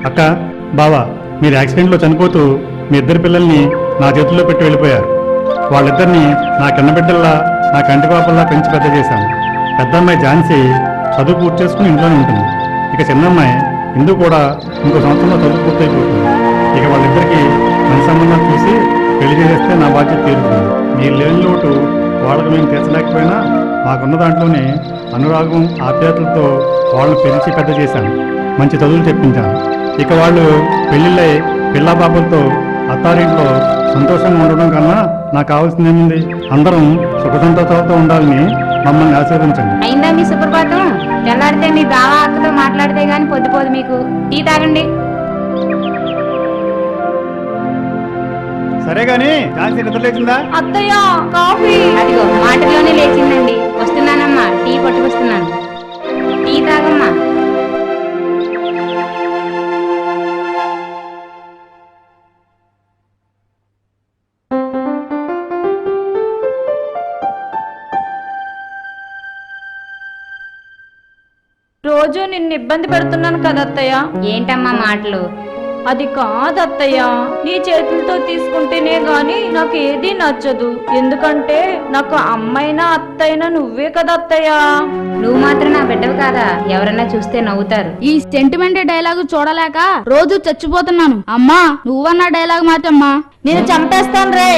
అక్క, బావా, మీరు యాక్సిడెంట్లో చనిపోతూ మీ ఇద్దరు పిల్లల్ని నా చేతుల్లో పెట్టి వెళ్ళిపోయారు. వాళ్ళిద్దరిని నా కన్నబిడ్డల్లా, నా కంటి పాపల్లా పెంచి పెద్ద చేశాను. పెద్ద అమ్మాయి ఝాన్సీ చదువు పూర్తి చేసుకుని ఇంట్లోనే ఉంటుంది. ఇక చిన్నమ్మాయి ఇందు కూడా ఇంకో సంవత్సరంలో చదువు పూర్తయిపోతుంది. ఇక వాళ్ళిద్దరికీ మంచి సంబంధం చూసి పెళ్లి చేసేస్తే నా బాధ్యత తీరుతుంది. మీరు లేని లోటు వాళ్ళకు మేము తీర్చలేకపోయినా మాకున్న దాంట్లోనే అనురాగం, ఆప్యాయతలతో వాళ్ళని పెంచి పెద్ద చేశాను. మంచి చదువులు చెప్పించాను. ఇక వాళ్ళు పెళ్లిళ్ళై పిల్లా పాపలతో అత్తారింట్లో సంతోషంగా ఉండడం కన్నా నాకు కావాల్సింది ఏముంది? అందరం సుఖ సంతోషాలతో ఉండాలని మమ్మల్ని ఆశీర్వదించండి. అయిందా మీ సుప్రభాతం? తెల్లాడితే మీ బావ అక్కతో మాట్లాడితే గాని పొద్దుపోదు. మీకు టీ తాగండి. సరే గాని ఝాన్సీ నిద్ర లేచిందా? అత్తయ్య కాఫీ. అదిగో మాటలోనే లేచిందండి. వస్తున్నానమ్మా, టీ పట్టుకొస్తున్నాను. టీ తాగమ్మా. రోజు నిన్ను ఇబ్బంది పెడుతున్నాను కదా అత్తయ్య. ఏంటమ్మా మాటలు? అది కాదత్తయ్య, నీ చేతులతో తీసుకుంటేనే గాని నాకు ఏదీ నచ్చదు. ఎందుకంటే నాకు అమ్మైనా అత్తైనా నువ్వే కదా అత్తయ్య. నువ్వు మాత్రం నా బిడ్డవు కాదా? ఎవరన్నా చూస్తే నవ్వుతారు. ఈ సెంటిమెంట్ డైలాగు చూడలేక రోజు చచ్చిపోతున్నాను. అమ్మా, నువ్వన్న డైలాగ్ మార్చమ్మా. నేను చంపేస్తాను రే.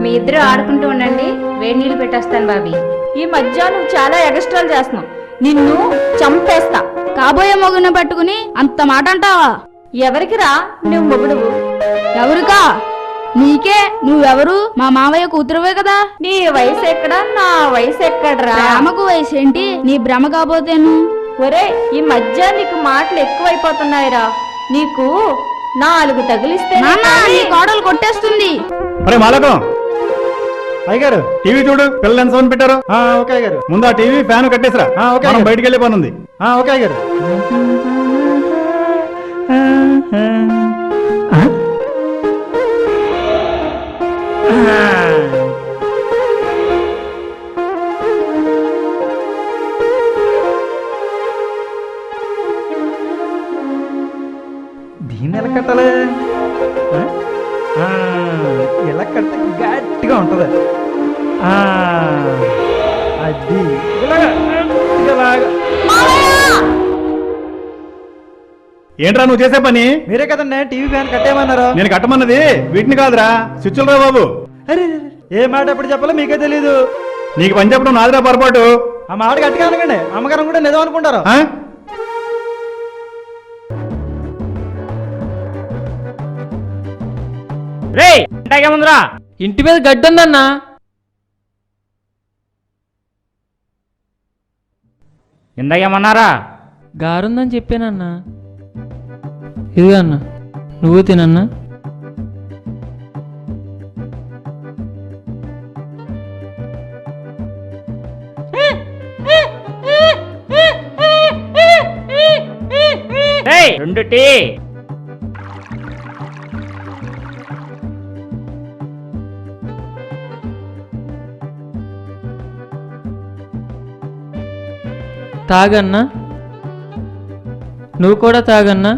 మీ ఇద్దరు ఆడుకుంటూ ఉండండి, వేడి నీళ్ళు పెట్టేస్తాను బాబీ. ఈ మధ్య నువ్వు చాలా ఎగస్ట్రాలు చేస్తున్నావు. నిన్ను చంపేస్తా. కాబోయే మొగుని పట్టుకుని అంత మాట అంటావా? ఎవరికి రా నువ్వు మొగుడువు? ఎవరికా? నీకే. నువ్వెవరు? మా మావయ్య కూతురువే కదా. నీ వయసు ఎక్కడా, నా వయసు ఎక్కడరా? ప్రేమకు వయసు ఏంటి? నీ భ్రమ కాబోతేను. ఒరే, ఈ మధ్య నీకు మాటలు ఎక్కువైపోతున్నాయిరా. నీకు 4 తగిలిస్తే నాన్న, నీ కోడలు కొట్టేస్తుంది. అరే మాలకం, అయ్యగారు టీవీ చూడు, పిల్లలు ఎంత సౌండ్ పెట్టారు. ఓకే గారు, ముందు ఆ టీవీ ఫ్యాన్ కట్టేసరా. మనం బయటికి వెళ్ళే పని ఉంది. ఓకే గారు. దీన్ని ఎలా కట్టాలి? ఎలా కడితే గట్టిగా ఉంటుంది. అది ఇలాగా. ఏంట్రా నువ్వు చేసే పని? మీరే కదండి టీవీ ఫ్యాన్ కట్టేయమన్నారు. నేను కట్టమన్నది వీటిని కాదురా, స్విచ్లు రా బాబు. అరే, ఏ మాట ఎప్పుడు చెప్పాలో మీకే తెలీదు. నీకు పని చెప్పడం నాదిరా పొరపాటు. ఆ మాట గట్టిగా అనకండి, అమ్మగారు కూడా నిజం అనుకుంటారు. రే ముందురా, ఇంటి మీద గడ్డి ఉందన్నా. ఇందాకేమన్నారా? గారుందని చెప్పానన్నా. ఇదిగా అన్నా, నువ్వు తినన్నా. రెండు టీ. తాగన్నా, నువ్వు కూడా తాగన్నా.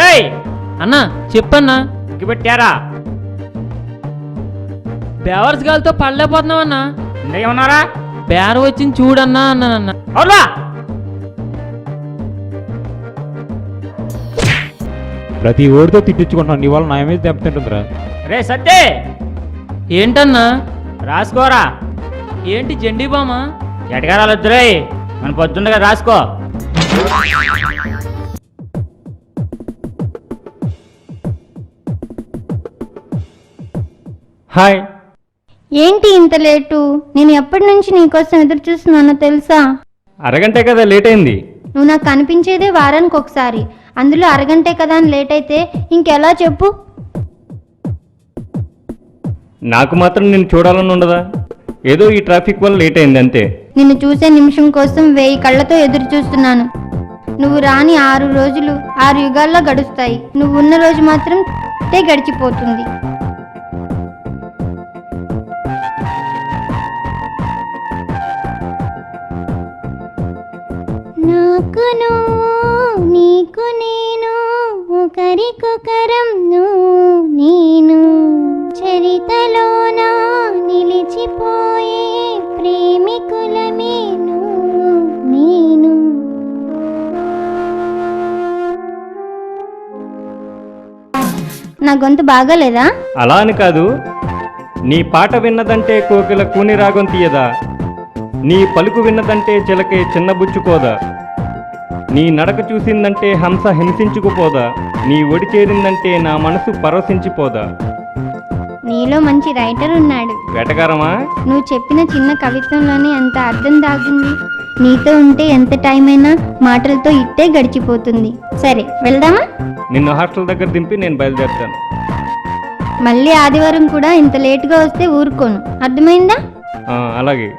ఏయ్ అన్నా, చెప్పన్నా. పెట్టారా? బేవర్స్ గాలితో పడలేకపోతున్నావన్నా. ఇంకేమన్నారా? బేర వచ్చింది చూడన్నా అన్నానన్నా. అవునా? ప్రతి ఓడితో తిట్టించుకుంటున్నాను, నీ వల్ల నా మీద దెబ్బతింటుందిరా. రే సత్తే, ఏంటన్నా? రాసుకోరా. ఏంటి జెండీ బామా? ఎటగారాలు వద్దురే, మన పొద్దుండగా రాసుకో. హాయ్. ఏంటి ఇంత లేటు? నేను ఎప్పటి నుంచి నీకోసం ఎదురు చూస్తున్నానో తెలుసా? అరగంటే కదా లేట్ అయింది. నువ్వు నాకు కనిపించేదే వారానికి ఒకసారి, అందులో అరగంటే కదా అని లేట్ అయితే ఇంకెలా చెప్పు? నాకు మాత్రం నేను చూడాలని ఉండదా? ఏదో ఈ ట్రాఫిక్ వల్ల లేట్ అయింది అంతే. నిన్ను చూసే నిమిషం కోసం 1000 కళ్ళతో ఎదురు చూస్తున్నాను. నువ్వు రాని 6 రోజులు 6 యుగాల్లో గడుస్తాయి. నువ్వు ఉన్న రోజు మాత్రం ఇట్టే గడిచిపోతుంది. నాకు నువ్వు నీకు నేను ఒకరికొకరం నువ్వు నేను చరితలోన నిలిచిపోయే ప్రేమికులమే నువ్వు నేను. నా గొంతు బాగాలేదా? అలా అని కాదు, నీ పాట విన్నదంటే కోకిల కూని రాగం తీయదా, నీ పలుకు విన్నదంటే చిలకే చిన్నబుచ్చుకోదా, నీ నడక చూసిందంటే హంస హింసించుకుపోదా, నీ ఒడి చేరిందంటే నా మనసు పరవశించిపోదా. నీలో మంచి రైటర్ ఉన్నాడు. వేటగారమా? నువ్వు చెప్పిన చిన్న కవిత్వంలోనే అంత అర్థం దాగుంది. నీతో ఉంటే ఎంత టైం అయినా మాటలతో ఇట్టే గడిచిపోతుంది. సరే వెళ్దామా? నిన్ను హాస్టల్ దగ్గర దింపి నేను బయలుదేరుతాను. మళ్ళీ ఆదివారం కూడా ఇంత లేటుగా వస్తే ఊరుకోను, అర్థమైందా? అలాగే.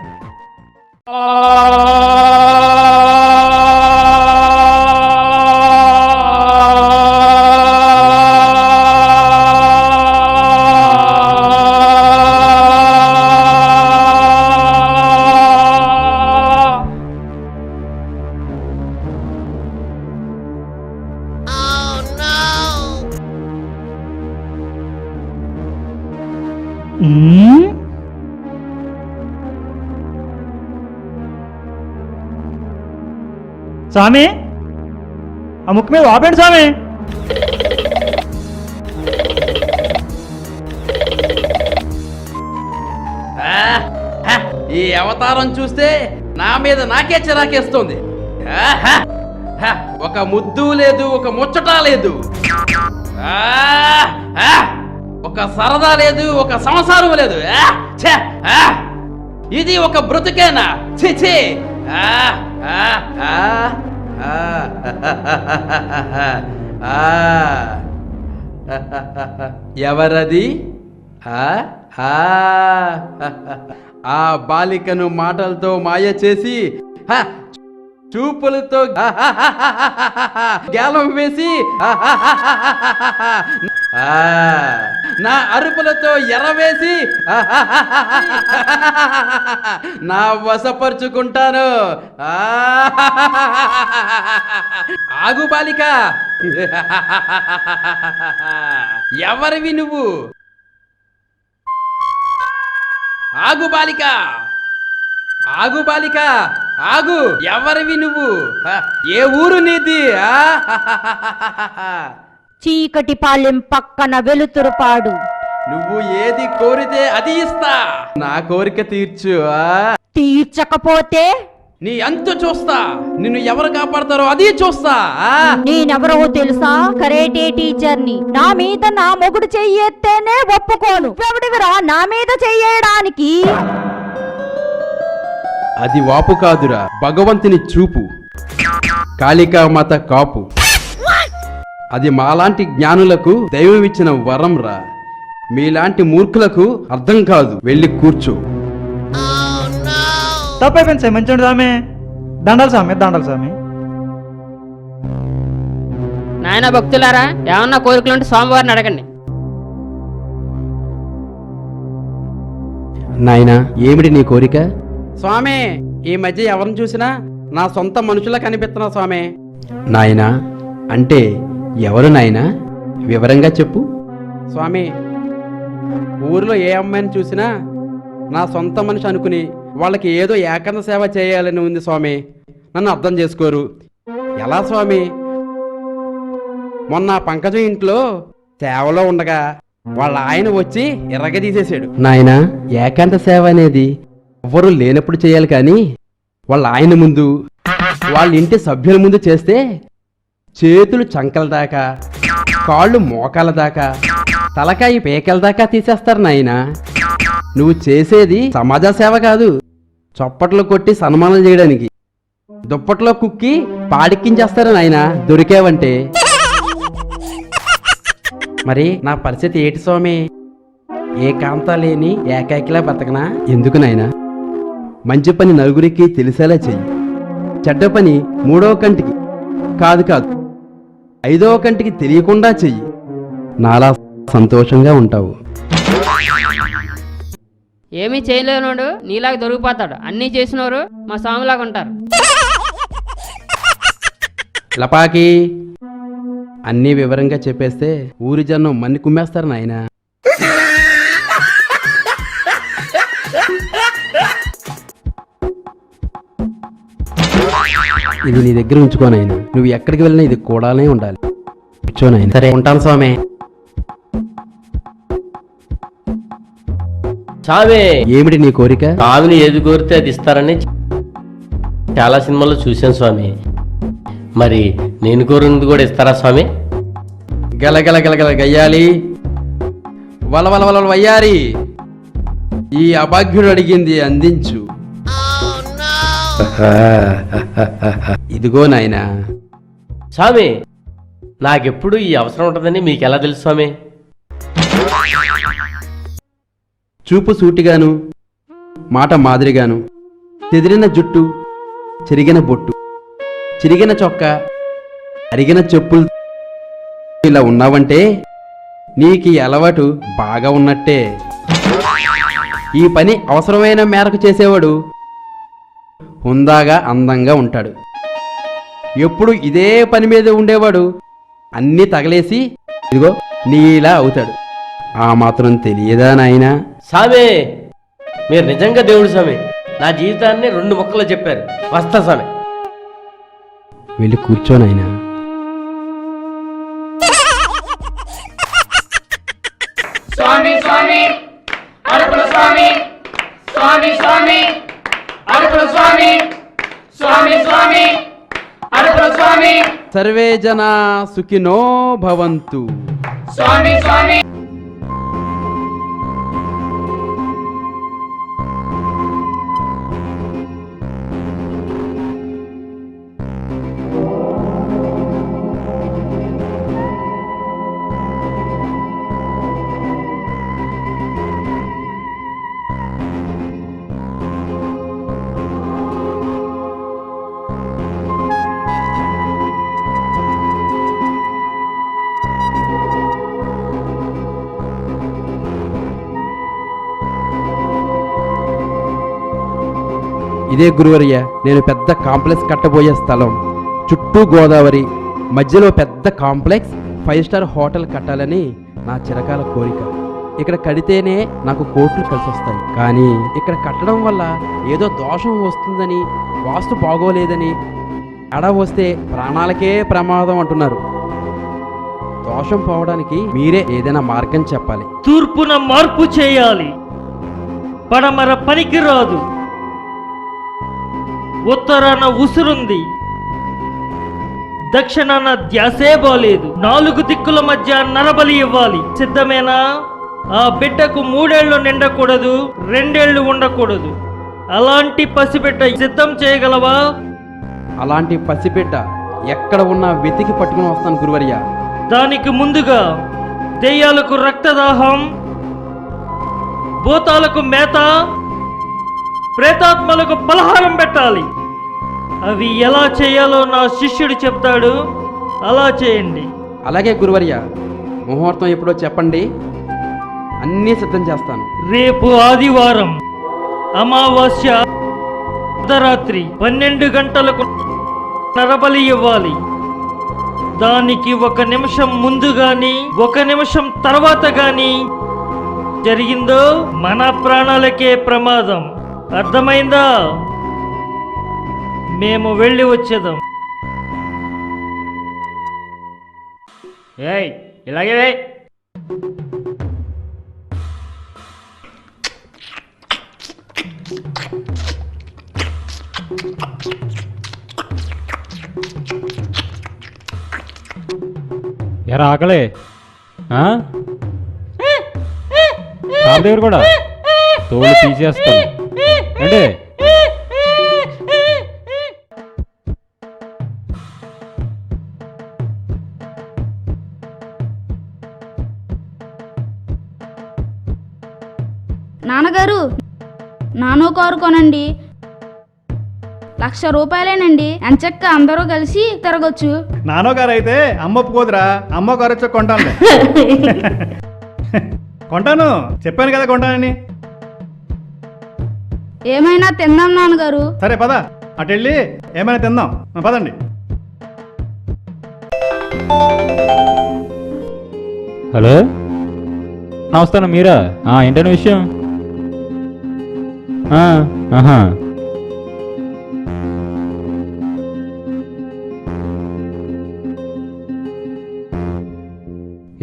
స్వామి, ఆ ముక్కు మీద వాపండి స్వామి. ఈ అవతారం చూస్తే నా మీద నాకే చిరాకేస్తోంది. ఒక ముద్దు లేదు, ఒక ముచ్చట లేదు, ఒక సరదా లేదు, ఒక సంసారం లేదు. ఇది ఒక బ్రతుకేనా? ఛీ! ఎవరది? ఆ బాలికను మాటలతో మాయ చేసి చూపులతో గ్యాలం వేసి నా అరుపులతో ఎరవేసి నా వశపరుచుకుంటాను. ఆగు బాలిక, ఎవరివి నువ్వు? ఆగు బాలిక, ఆగు బాలిక, ఆగు. ఎవరివి నువ్వు? ఏ ఊరు నీది? చీకటి పాలెం పక్కన వెలుతురుపాడు. నువ్వు ఏది కోరితే అది ఇస్తా. నా కోరిక తీర్చు. తీర్చకపోతే నీ అంతు చూస్తా. నిన్ను ఎవరు కాపాడతారో అది చూస్తా. నేనెవరో తెలుసా? కరేటే టీచర్ని. నా మీద నా మొగుడు చెయ్యేత్తేనే ఒప్పుకోను. ఎవడివిరా నా మీద చెయ్యడానికి? అది వాపు కాదురా, భగవంతుని చూపు. కాళికామాత కాపు. అది మాలాంటి జ్ఞానులకు దైవం ఇచ్చిన వరం రా. మీలాంటి మూర్ఖులకు అర్థం కాదు. వెళ్ళి కూర్చో. తప్పైపోయింది సార్, మంచి స్వామి. దండాలి స్వామి, దండాలి స్వామి. నాయన భక్తులారా, ఏమన్నా కోరికలుంటే స్వామివారిని అడగండి. నాయనా, ఏమిటి నీ కోరిక? స్వామి, ఈ మధ్య ఎవరిని చూసినా నా సొంత మనుషులా కనిపిస్తున్నా స్వామి. నాయనా అంటే ఎవరు నాయనా? వివరంగా చెప్పు. స్వామి, ఊరిలో ఏ అమ్మాయిని చూసినా నా సొంత మనిషి అనుకుని వాళ్ళకి ఏదో ఏకాంత సేవ చేయాలని ఉంది స్వామి. నన్ను అర్థం చేసుకోరు. ఎలా స్వామి? మొన్న పంకజం ఇంట్లో సేవలో ఉండగా వాళ్ళ ఆయన వచ్చి ఎర్రగదీసేశాడు. నాయనా, ఏకాంత సేవ అనేది ఎవ్వరూ లేనప్పుడు చేయాలి, కానీ వాళ్ళ ఆయన ముందు, వాళ్ళ ఇంటి సభ్యుల ముందు చేస్తే చేతులు చంకల దాకా, కాళ్ళు మోకాల దాకా, తలకాయి పేకల దాకా తీసేస్తారు నాయనా. నువ్వు చేసేది సమాజ సేవ కాదు, చప్పట్లు కొట్టి సన్మానాలు చేయడానికి. దుప్పట్లో కుక్కి పాడిక్కించేస్తారు నాయనా దొరికేవంటే. మరి నా పరిస్థితి ఏంటి స్వామి? ఏకాంత లేని ఏకాకిలా బతకనా? ఎందుకు నాయనా? మంచి పని నలుగురికి తెలిసేలా చెయ్యి. చెడ్డ పని మూడవ కంటికి కాదు 5వ కంటికి తెలియకుండా చెయ్యి. నాలా సంతోషంగా ఉంటావు. ఏమీ చేయలేనోడు నీలాగా దొరికిపోతాడు. అన్నీ చేసినోరు మా స్వామిలాగా ఉంటారు. లపాకి అన్నీ వివరంగా చెప్పేస్తే ఊరి జనం మన్ని కుమ్మేస్తారు నాయనా. ఇది నీ దగ్గర ఉంచుకోనైనా, నువ్వు ఎక్కడికి వెళ్ళినా ఇది కూడానే ఉండాలి. కూర్చోనైనా. సరే ఉంటాను స్వామి. స్వామి, ఏమిటి నీ కోరిక? స్వామిని ఏది కోరితే అది ఇస్తారని చాలా సినిమాల్లో చూశాను స్వామి. మరి నేను కోరినది కూడా ఇస్తారా స్వామి? గలగల గలగల గయ్యాలి, వల వల వల వయ్యారి, ఈ అభాగ్యుడు అడిగింది అందించు. ఇదిగో నాయనా. స్వామి, నాకెప్పుడు ఈ అవసరం ఉంటుందని మీకు ఎలా తెలుసు స్వామి? చూపు సూటిగాను, మాట మాదిరిగాను, చెదిరిన జుట్టు, చెరిగిన బొట్టు, చిరిగిన చొక్కా, అరిగిన చెప్పులు ఇలా ఉన్నావంటే నీకు ఈ అలవాటు బాగా ఉన్నట్టే. ఈ పని అవసరమైన మేరకు చేసేవాడు హుందాగా అందంగా ఉంటాడు. ఎప్పుడు ఇదే పని మీద ఉండేవాడు అన్నీ తగలేసి ఇదిగో నీలా అవుతాడు. ఆ మాత్రం తెలియదా నాయనా? స్వామి, మీరు నిజంగా దేవుడు స్వామి. నా జీవితాన్ని 2 ముక్కలు చెప్పారు. వస్తా స్వామి. వెళ్ళి కూర్చోనైనా. స్వామి స్వామి అరుపుల స్వామి, స్వామి స్వామి అరుపుల స్వామి, స్వామి స్వామి అరుపుల స్వామి, సర్వే జనా సుఖినో భవంతు. స్వామి స్వామి. ఇదే గురువర్య, నేను పెద్ద కాంప్లెక్స్ కట్టబోయే స్థలం. చుట్టూ గోదావరి, మధ్యలో పెద్ద కాంప్లెక్స్, 5 స్టార్ హోటల్ కట్టాలని నా చిరకాల కోరిక. ఇక్కడ కడితేనే నాకు కోట్లు కలిసి వస్తాయి. కానీ ఇక్కడ కట్టడం వల్ల ఏదో దోషం వస్తుందని, వాస్తు బాగోలేదని, అడ వస్తే ప్రాణాలకే ప్రమాదం అంటున్నారు. దోషం పోవడానికి మీరే ఏదైనా మార్గం చెప్పాలి. తూర్పున మార్పు చేయాలి, పడమర పనికిరాదు, ఉత్తరాన ఉసురుంది, దక్షిణాన ధ్యాసే బాలేదు, 4 దిక్కుల మధ్య నరబలి ఇవ్వాలి. సిద్ధమేనా? ఆ బిడ్డకు 3 ఏళ్ళు నిండకూడదు, 2 ఏళ్ళు ఉండకూడదు. అలాంటి పసిబిడ్డ సిద్ధం చేయగలవా? అలాంటి పసిబిడ్డ ఎక్కడ ఉన్నా వెతికి పట్టుకుని వస్తాను గురువర్య. దానికి ముందుగా దెయ్యాలకు రక్తదాహం, భూతాలకు మేత, ప్రేతాత్మలకు పలహారం పెట్టాలి. అవి ఎలా చేయాలో నా శిష్యుడు చెప్తాడు, అలా చేయండి. అలాగే గురువర్య, ముహూర్తం ఎప్పుడో చెప్పండి, అన్నీ సిద్ధం చేస్తాను. రేపు ఆదివారం, అమావాస్య అర్ధరాత్రి 12 గంటలకు నరబలి ఇవ్వాలి. దానికి 1 నిమిషం ముందు గాని 1 నిమిషం తర్వాత గాని జరిగిందో మన ప్రాణాలకే ప్రమాదం. అర్థమైందా? మేము వెళ్ళి వచ్చేదాం. ఏయ్ ఇలాగే వేయ్. ఎరా ఆకలే రామదేవుడు కూడా తోలు తీసేస్తాను అంటే నాన్నగారు, నానో కారు కొనండి. 1,00,000 రూపాయలేనండి. ఎంచక్క అందరూ కలిసి తిరగొచ్చు. నాన్నో గారు అయితే అమ్మ ఒప్పుకోదురా, అమ్మ గారు వచ్చి కొంటానులే. కొంటాను, చెప్పాను కదా కొంటానని. ఏమైనా తిందాం నాన్నగారు. సరే పద, అటు వెళ్ళి ఏమైనా తిందాం. పదండి. హలో, నమస్తే, మీరా? ఏంటనే విషయం? ఆహా,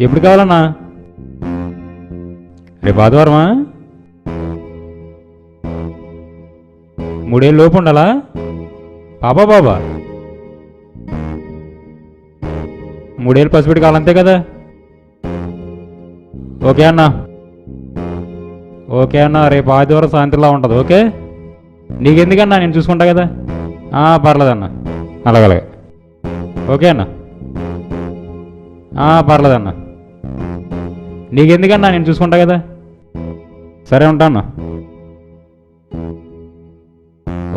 ఎప్పుడు కావాలన్నా? రేపు ఆదివారమా? 3 ఏళ్ళ లోపు ఉండాలా? బాబా 3 ఏళ్ళు పసిపెట్టి కావాలంతే కదా? ఓకే అన్నా, రేపు ఆదివారం సాయంత్రంలా ఉంటుంది. ఓకే, నీకెందుకన్నా, నేను చూసుకుంటా కదా. పర్లేదన్నా, అలాగే. ఓకే అన్నా, పర్లేదన్నా, నీకెందుకన్నా, నేను చూసుకుంటా కదా. సరే, ఉంటాను.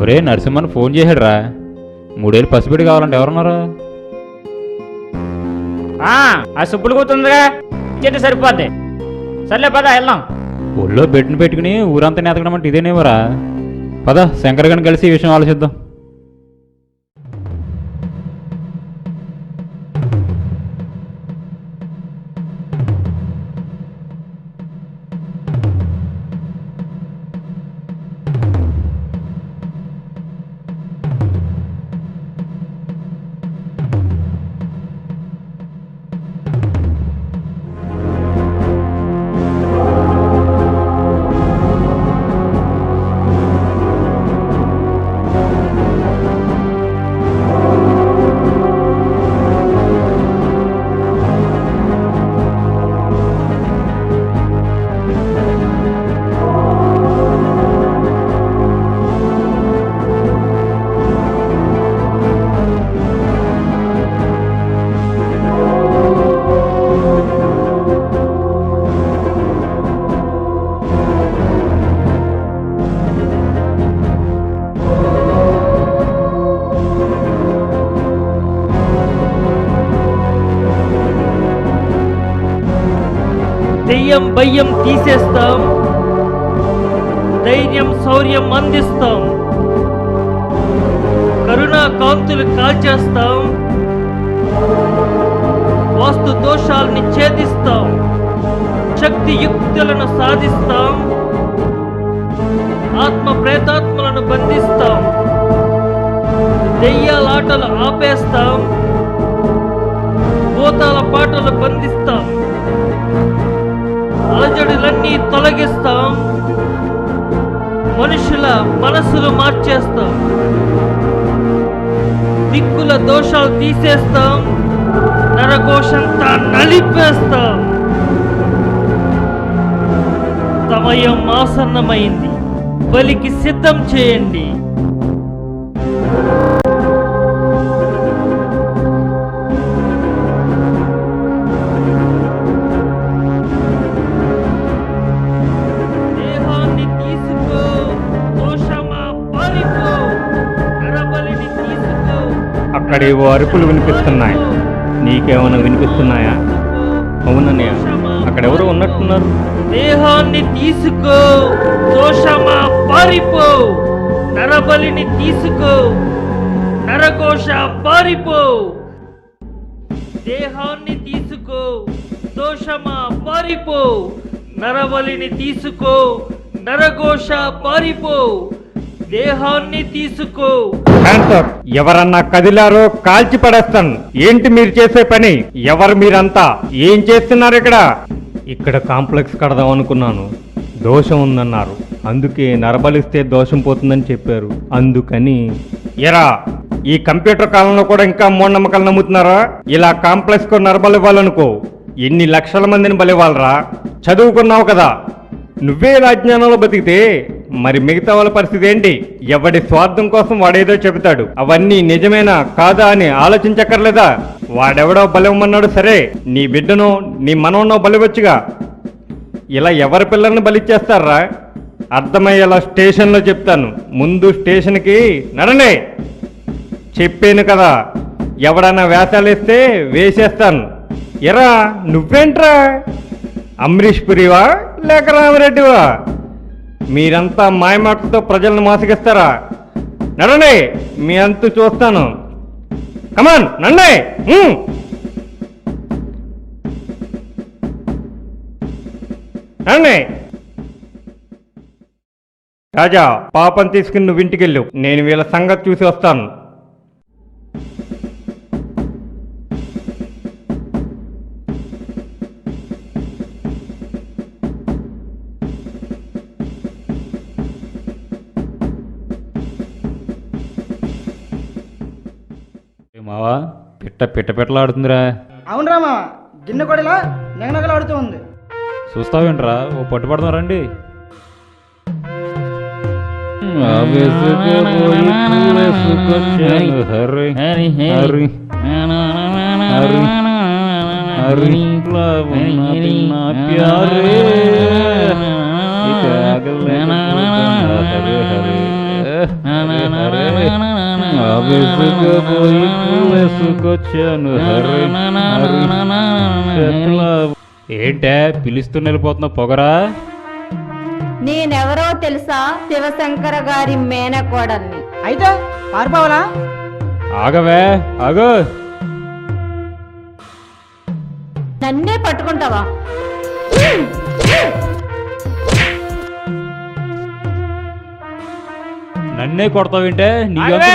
ఒరే, నరసింహన్ ఫోన్ చేశాడు రా. 3 ఏళ్ళు పసిపెట్టి కావాలంటే ఎవరున్నారు? ఆ సుబ్బులు కూతుందిగా, ఇచ్చేది సరిపోద్ది. సర్లే పద వెళ్దాం. ఒళ్ళో బెడ్ని పెట్టుకుని ఊరంతా నెతకడం అంటే ఇదేనేమరా. పద, శంకర్ గారిని కలిసి ఈ విషయం ఆలోచిద్దాం. దెయ్యం భయం తీసేస్తాం, ధైర్యం శౌర్యం అందిస్తాం, కరుణా కాంతులు కాల్చేస్తాం, వాస్తు దోషాల్ని ఛేదిస్తాం, శక్తి యుక్తులను సాధిస్తాం, ఆత్మ ప్రేతాత్మలను బంధిస్తాం, దెయ్యాలాటలు ఆపేస్తాం, భూతాల పాటలు బంధిస్తాం, అలజడులన్నీ తొలగిస్తాం, మనుషుల మనసులు మార్చేస్తాం, దిక్కుల దోషాలు తీసేస్తాం, నరకోశంతా నలిపేస్తాం. సమయం ఆసన్నమైంది, బలికి సిద్ధం చేయండి. అక్కడేవో అరుపులు వినిపిస్తున్నాయి. నీకేమైనా వినిపిస్తున్నాయా? అవునన్నయ్య, అక్కడెవరో ఉన్నట్టున్నారు. దేహాన్ని తీసుకో, దోషమా పారిపో. నరబలిని తీసుకో, నరఘోష పారిపో. దేహాన్ని తీసుకో, దోషమా పారిపో. నరబలిని తీసుకో, నరఘోష పారిపో. దేహాన్ని తీసుకో. ఎవరన్నా కదిలారో కాల్చి పడేస్తాను. ఏంటి మీరు చేసే పని? ఎవరు మీరంతా? ఏం చేస్తున్నారు ఇక్కడ? ఇక్కడ కాంప్లెక్స్ కడదాం అనుకున్నాను, దోషం ఉందన్నారు. అందుకే నరబలిస్తే దోషం పోతుందని చెప్పారు. అందుకని ఎరా, ఈ కంప్యూటర్ కాలంలో కూడా ఇంకా మూఢనమ్మకాలు నమ్ముతున్నారా? ఇలా కాంప్లెక్స్ కు నరబలి ఇవ్వాలనుకో, ఎన్ని లక్షల మందిని బలివ్వాలరా? చదువుకున్నావు కదా, నువ్వే రాజ్ఞానంలో బతికితే మరి మిగతా వాళ్ళ పరిస్థితి ఏంటి? ఎవడి స్వార్థం కోసం వాడేదో చెబుతాడు, అవన్నీ నిజమేనా కాదా అని ఆలోచించక్కర్లేదా? వాడెవడో బలివ్వమన్నాడు, సరే, నీ బిడ్డనో నీ మనవనో బలివచ్చుగా. ఇలా ఎవరి పిల్లల్ని బలిచ్చేస్తారా? అర్థమయ్యేలా స్టేషన్లో చెప్తాను. ముందు స్టేషన్కి నడండి. చెప్పాను కదా, ఎవడన్నా వేషాలు వేస్తే వేసేస్తాను. ఎరా, నువ్వేంట్రా అమరీష్ పురివా లేక రామిరెడ్డివా? మీరంతా మాయమాటతో ప్రజలను మోసగిస్తారా? నడండి, మీ అంతు చూస్తాను. కమాన్ నండి. నండి. రాజా, పాపం తీసుకుని నువ్వు ఇంటికెళ్ళు. నేను వీళ్ళ సంగతి చూసి వస్తాను. మావా పిట్టలాడుతుందిరా. అవునరా మామ, గిన్నె కొడిలా నెగనగలాడుతూ ఉంది. చూస్తావేంట్రా, ఓ పట్టుపడదాం రండి. ఏంటే పిలుస్తూ వెళ్ళిపోతున్నావు పొగరా? నేనెవరో తెలుసా? శివశంకర గారి మేనకోడల్ని. అయితే పారిపోవాలా? ఆగవే, ఆగు. నన్నే పట్టుకుంటావా? నన్నే కొడతావేంటే? ఆగవే,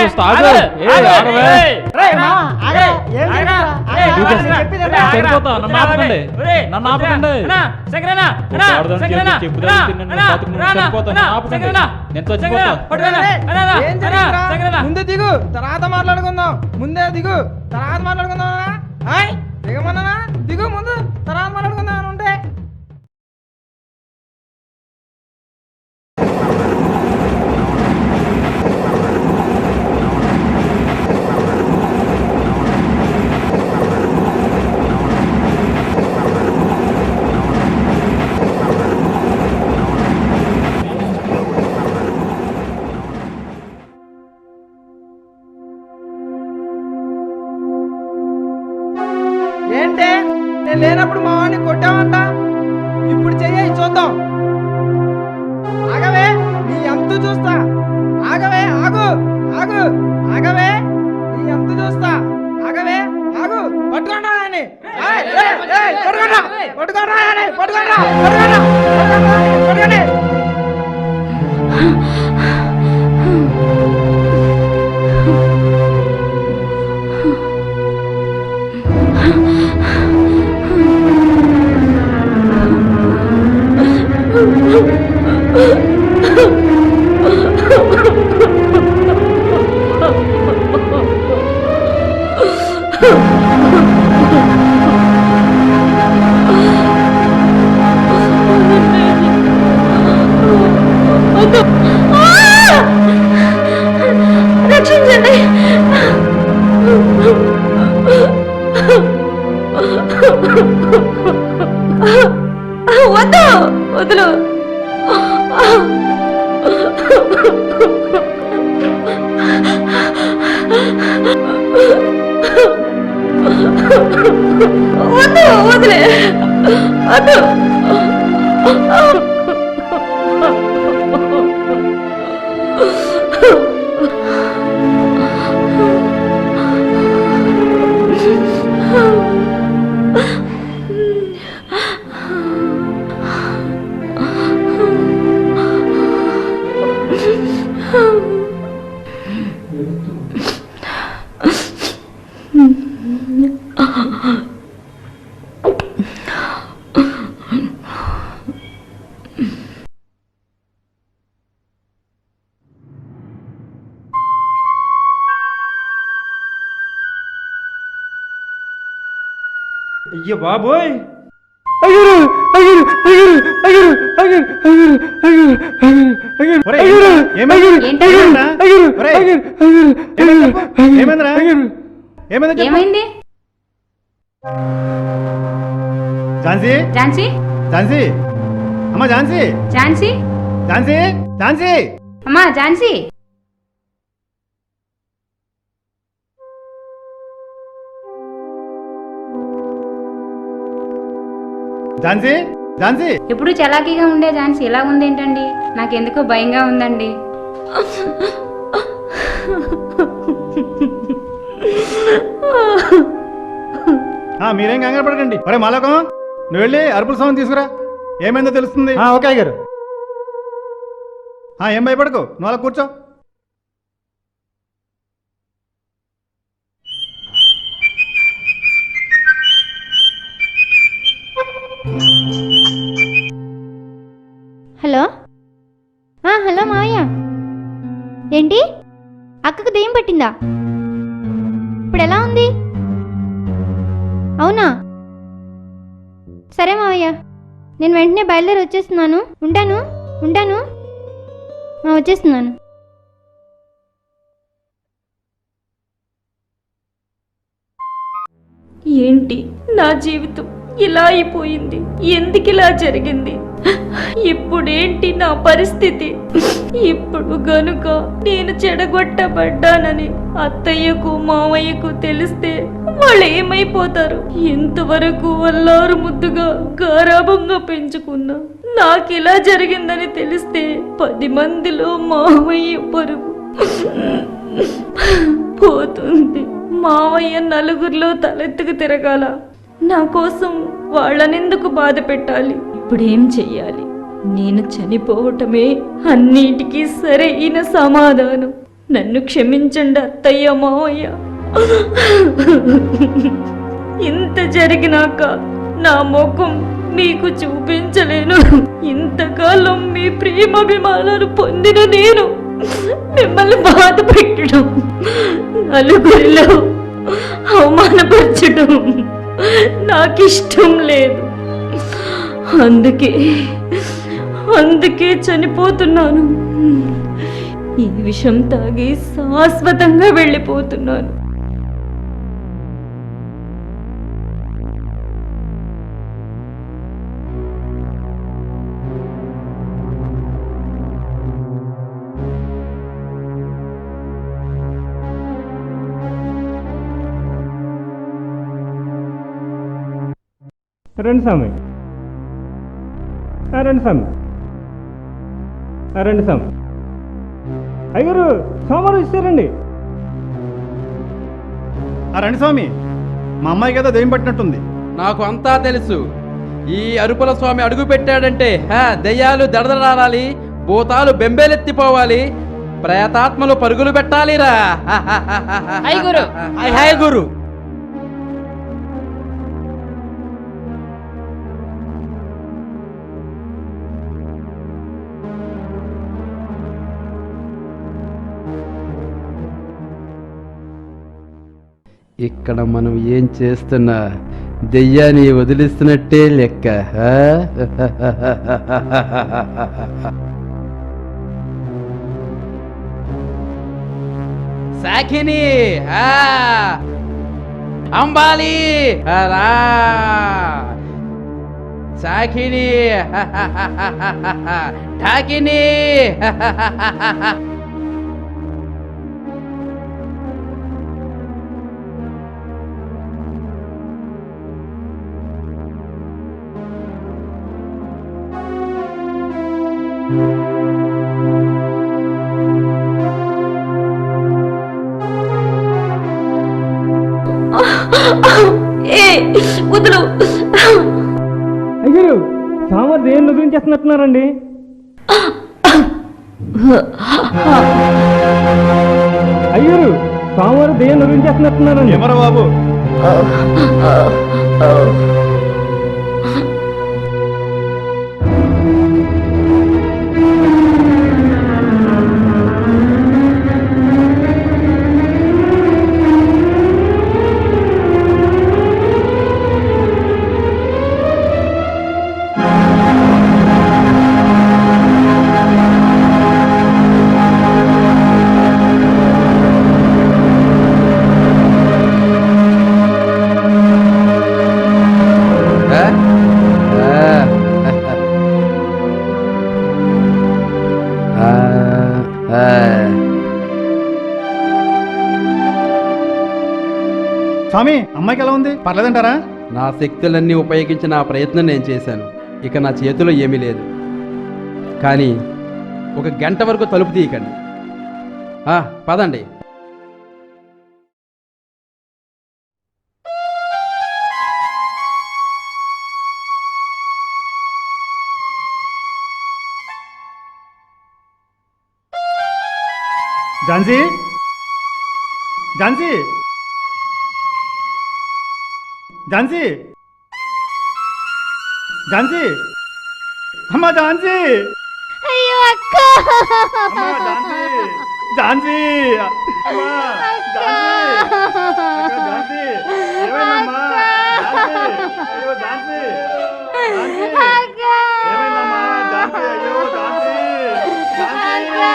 సరిపోతా, నన్ను ఆపకండి. నన్ను ఆపకండి. నేను చచ్చిపోతా. ముందు దిగు, తర్వాత మాట్లాడుకుందాం. ముందే దిగు, తర్వాత మాట్లాడుకుందాం. దిగమన్నా, దిగు ముందు, తర్వాత మాట్లాడుకుందాం అని ఉంటే. ఏంటే, నేను లేనప్పుడు మా వాడిని కొట్టావంట, ఇప్పుడు చెయ్యి చూద్దాం. ఆగవే, నీ ఎంత చూస్తా. ఆగవే, ఆగు, ఆగు, ఆగవే, నీ ఎంత చూస్తా. ఆగవే, ఆగు, పట్టుకోండి అని. పట్టుకోండి, పట్టుకోండి అని, పట్టుకోండి, పట్టుకోండి, పట్టుకోండి. రక్షించండి. వద్దు, వదులు. వద్దు, వదిలే, వద్దు. అయ్యో బాబోయ్. ఏమైంది? ఝాన్సీ, ఝాన్సీ, ఝాన్సీ, అమ్మా ఝాన్సీ, ఝాన్సీ, ఝాన్సీ, ఝాన్సీ, అమ్మా ఝాన్సీ. ఝాన్సీ, ఝాన్సీ ఎప్పుడు చలాకీగా ఉండే ఝాన్సీ ఎలా ఉందేంటండి? నాకెందుకో భయంగా ఉందండి. మీరేం కంగారు పడకండి. ఒరే మాలోకం, నువ్వు వెళ్ళి అరుపుల సౌండ్ తీసుకురా. ఏమైందో తెలుస్తుంది. ఓకే అయ్యగారు. ఏం భయపడకు, నువ్వు అలా కూర్చో. హలో హలో మావయ్య, ఏంటి అక్కకు దెయ్యం పట్టిందా? ఇప్పుడు ఎలా ఉంది? అవునా? సరే మావయ్య, నేను వెంటనే బయలుదేరి వచ్చేస్తున్నాను. ఉంటాను వచ్చేస్తున్నాను. ఏంటి నా జీవితం ఇలా అయిపోయింది? ఎందుకు ఇలా జరిగింది? ఇప్పుడేంటి నా పరిస్థితి? ఇప్పుడు గనుక నేను చెడగొట్టబడ్డానని అత్తయ్యకు మావయ్యకు తెలిస్తే వాళ్ళు ఏమైపోతారు? ఇంతవరకు అల్లారు ముద్దుగా గారాబంగా పెంచుకున్నా నాకిలా జరిగిందని తెలిస్తే 10 మందిలో మావయ్య పరువు పోతుంది. మావయ్య నలుగురిలో తలెత్తుకు తిరగాల. నా కోసం వాళ్ళనెందుకు బాధ పెట్టాలి? ఇప్పుడేం చెయ్యాలి? నేను చనిపోవటమే అన్నిటికీ సరైన సమాధానం. నన్ను క్షమించండి అత్తయ్య, మావయ్య. ఇంత జరిగినాక నా ముఖం మీకు చూపించలేను. ఇంతకాలం మీ ప్రేమాభిమానాలు పొందిన నేను మిమ్మల్ని బాధ పెట్టడం, నలుగురిలో అవమానపరచడం నాకిష్టం లేదు. అందుకే చనిపోతున్నాను. ఈ విషం తాగి శాశ్వతంగా వెళ్ళిపోతున్నాను. రండి స్వామి, రండి స్వామి, రండి స్వామి. అయ్యారు సోమవారం ఇస్తారండి. రండి స్వామి, మా అమ్మాయికి ఏదో దెయ్యం పట్టినట్టుంది. నాకు అంతా తెలుసు. ఈ అరుపుల స్వామి అడుగు పెట్టాడంటే దెయ్యాలు దడదడాలి, భూతాలు బెంబేలెత్తిపోవాలి, ప్రేతాత్మలు పరుగులు పెట్టాలిరా. హాయ్ గురు. ఇక్కడ మనం ఏం చేస్తున్నా దెయ్యాన్ని వదిలిస్తున్నట్టే లెక్క. సాకిని, అంబాలి, సాకిని, ఠాకిని. వదులు. అయ్యారు సామర్ దేని గురించి చేస్తున్నట్టున్నారండి. అయ్యారు సామర్ దేని గురించి చేస్తున్నట్టున్నారండి. ఏమరా బాబు? స్వామి, అమ్మాయికి ఎలా ఉంది? పర్లేదంటారా? నా శక్తులన్నీ ఉపయోగించి నా ప్రయత్నం నేను చేశాను. ఇక నా చేతిలో ఏమీ లేదు. కానీ ఒక గంట వరకు తలుపు తీయకండి. పదండి. ఝాన్సీ, ఝాన్సీ, ఝాన్సీ, ఝాన్సీ, అమ్మా ఝాన్సీ, అయ్యో అక్క, అమ్మా ఝాన్సీ, ఝాన్సీ, అమ్మా ఝాన్సీ, అక్క ఝాన్సీ, ఏమైందమ్మా ఝాన్సీ, అయ్యో ఝాన్సీ, ఝాన్సీ, ఏమైందమ్మా ఝాన్సీ, అయ్యో ఝాన్సీ, ఝాన్సీ,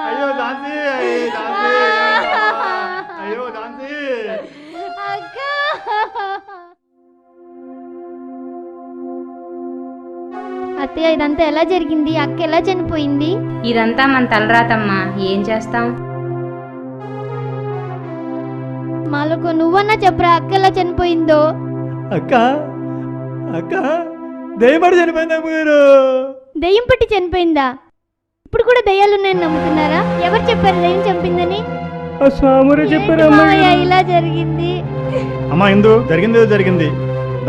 అయ్యో ఝాన్సీ, అయ్యో ఝాన్సీ. అత్తయ్య, ఇదంతా ఎలా జరిగింది? అక్క ఎలా చనిపోయింది? ఇదంతా మన తలరాతమ్మా, ఏం చేస్తాం? మాలకు నువ్వన్నా చెప్పరా అక్క ఎలా చనిపోయిందో? అక్క అక్క దయపడి చనిపోయింది అమ్మగారు. దయ్యం పట్టి చనిపోయిందా? ఇప్పుడు కూడా దయ్యాలున్నాయని నమ్ముతున్నారా? ఎవరు చెప్పారు దయ్యం చంపిందని? స్వామురే చెప్పారు. ఇలా జరిగింది. అమ్మా ఇందు, జరిగింది జరిగింది.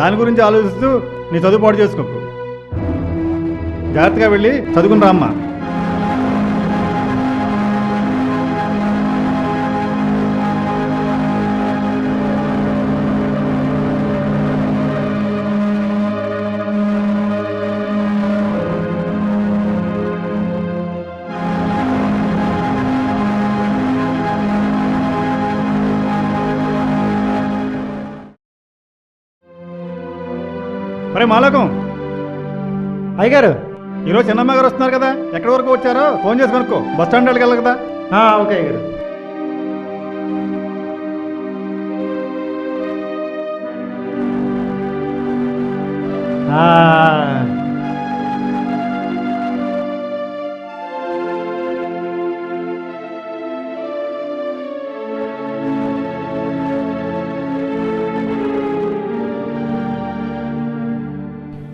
దాని గురించి ఆలోచిస్తూ నీ చదువు పాటు చేసుకోకు. జాగ్రత్తగా వెళ్ళి చదువుకుని రా అమ్మా. మరి మాలోకం అయ్యగారు, ఈరోజు చిన్నమ్మ గారు వస్తున్నారు కదా, ఎక్కడి వరకు వచ్చారో ఫోన్ చేసి కనుక్కో. బస్ స్టాండ్ వెళ్ళగల కదా. ఓకే అయ్యగారు.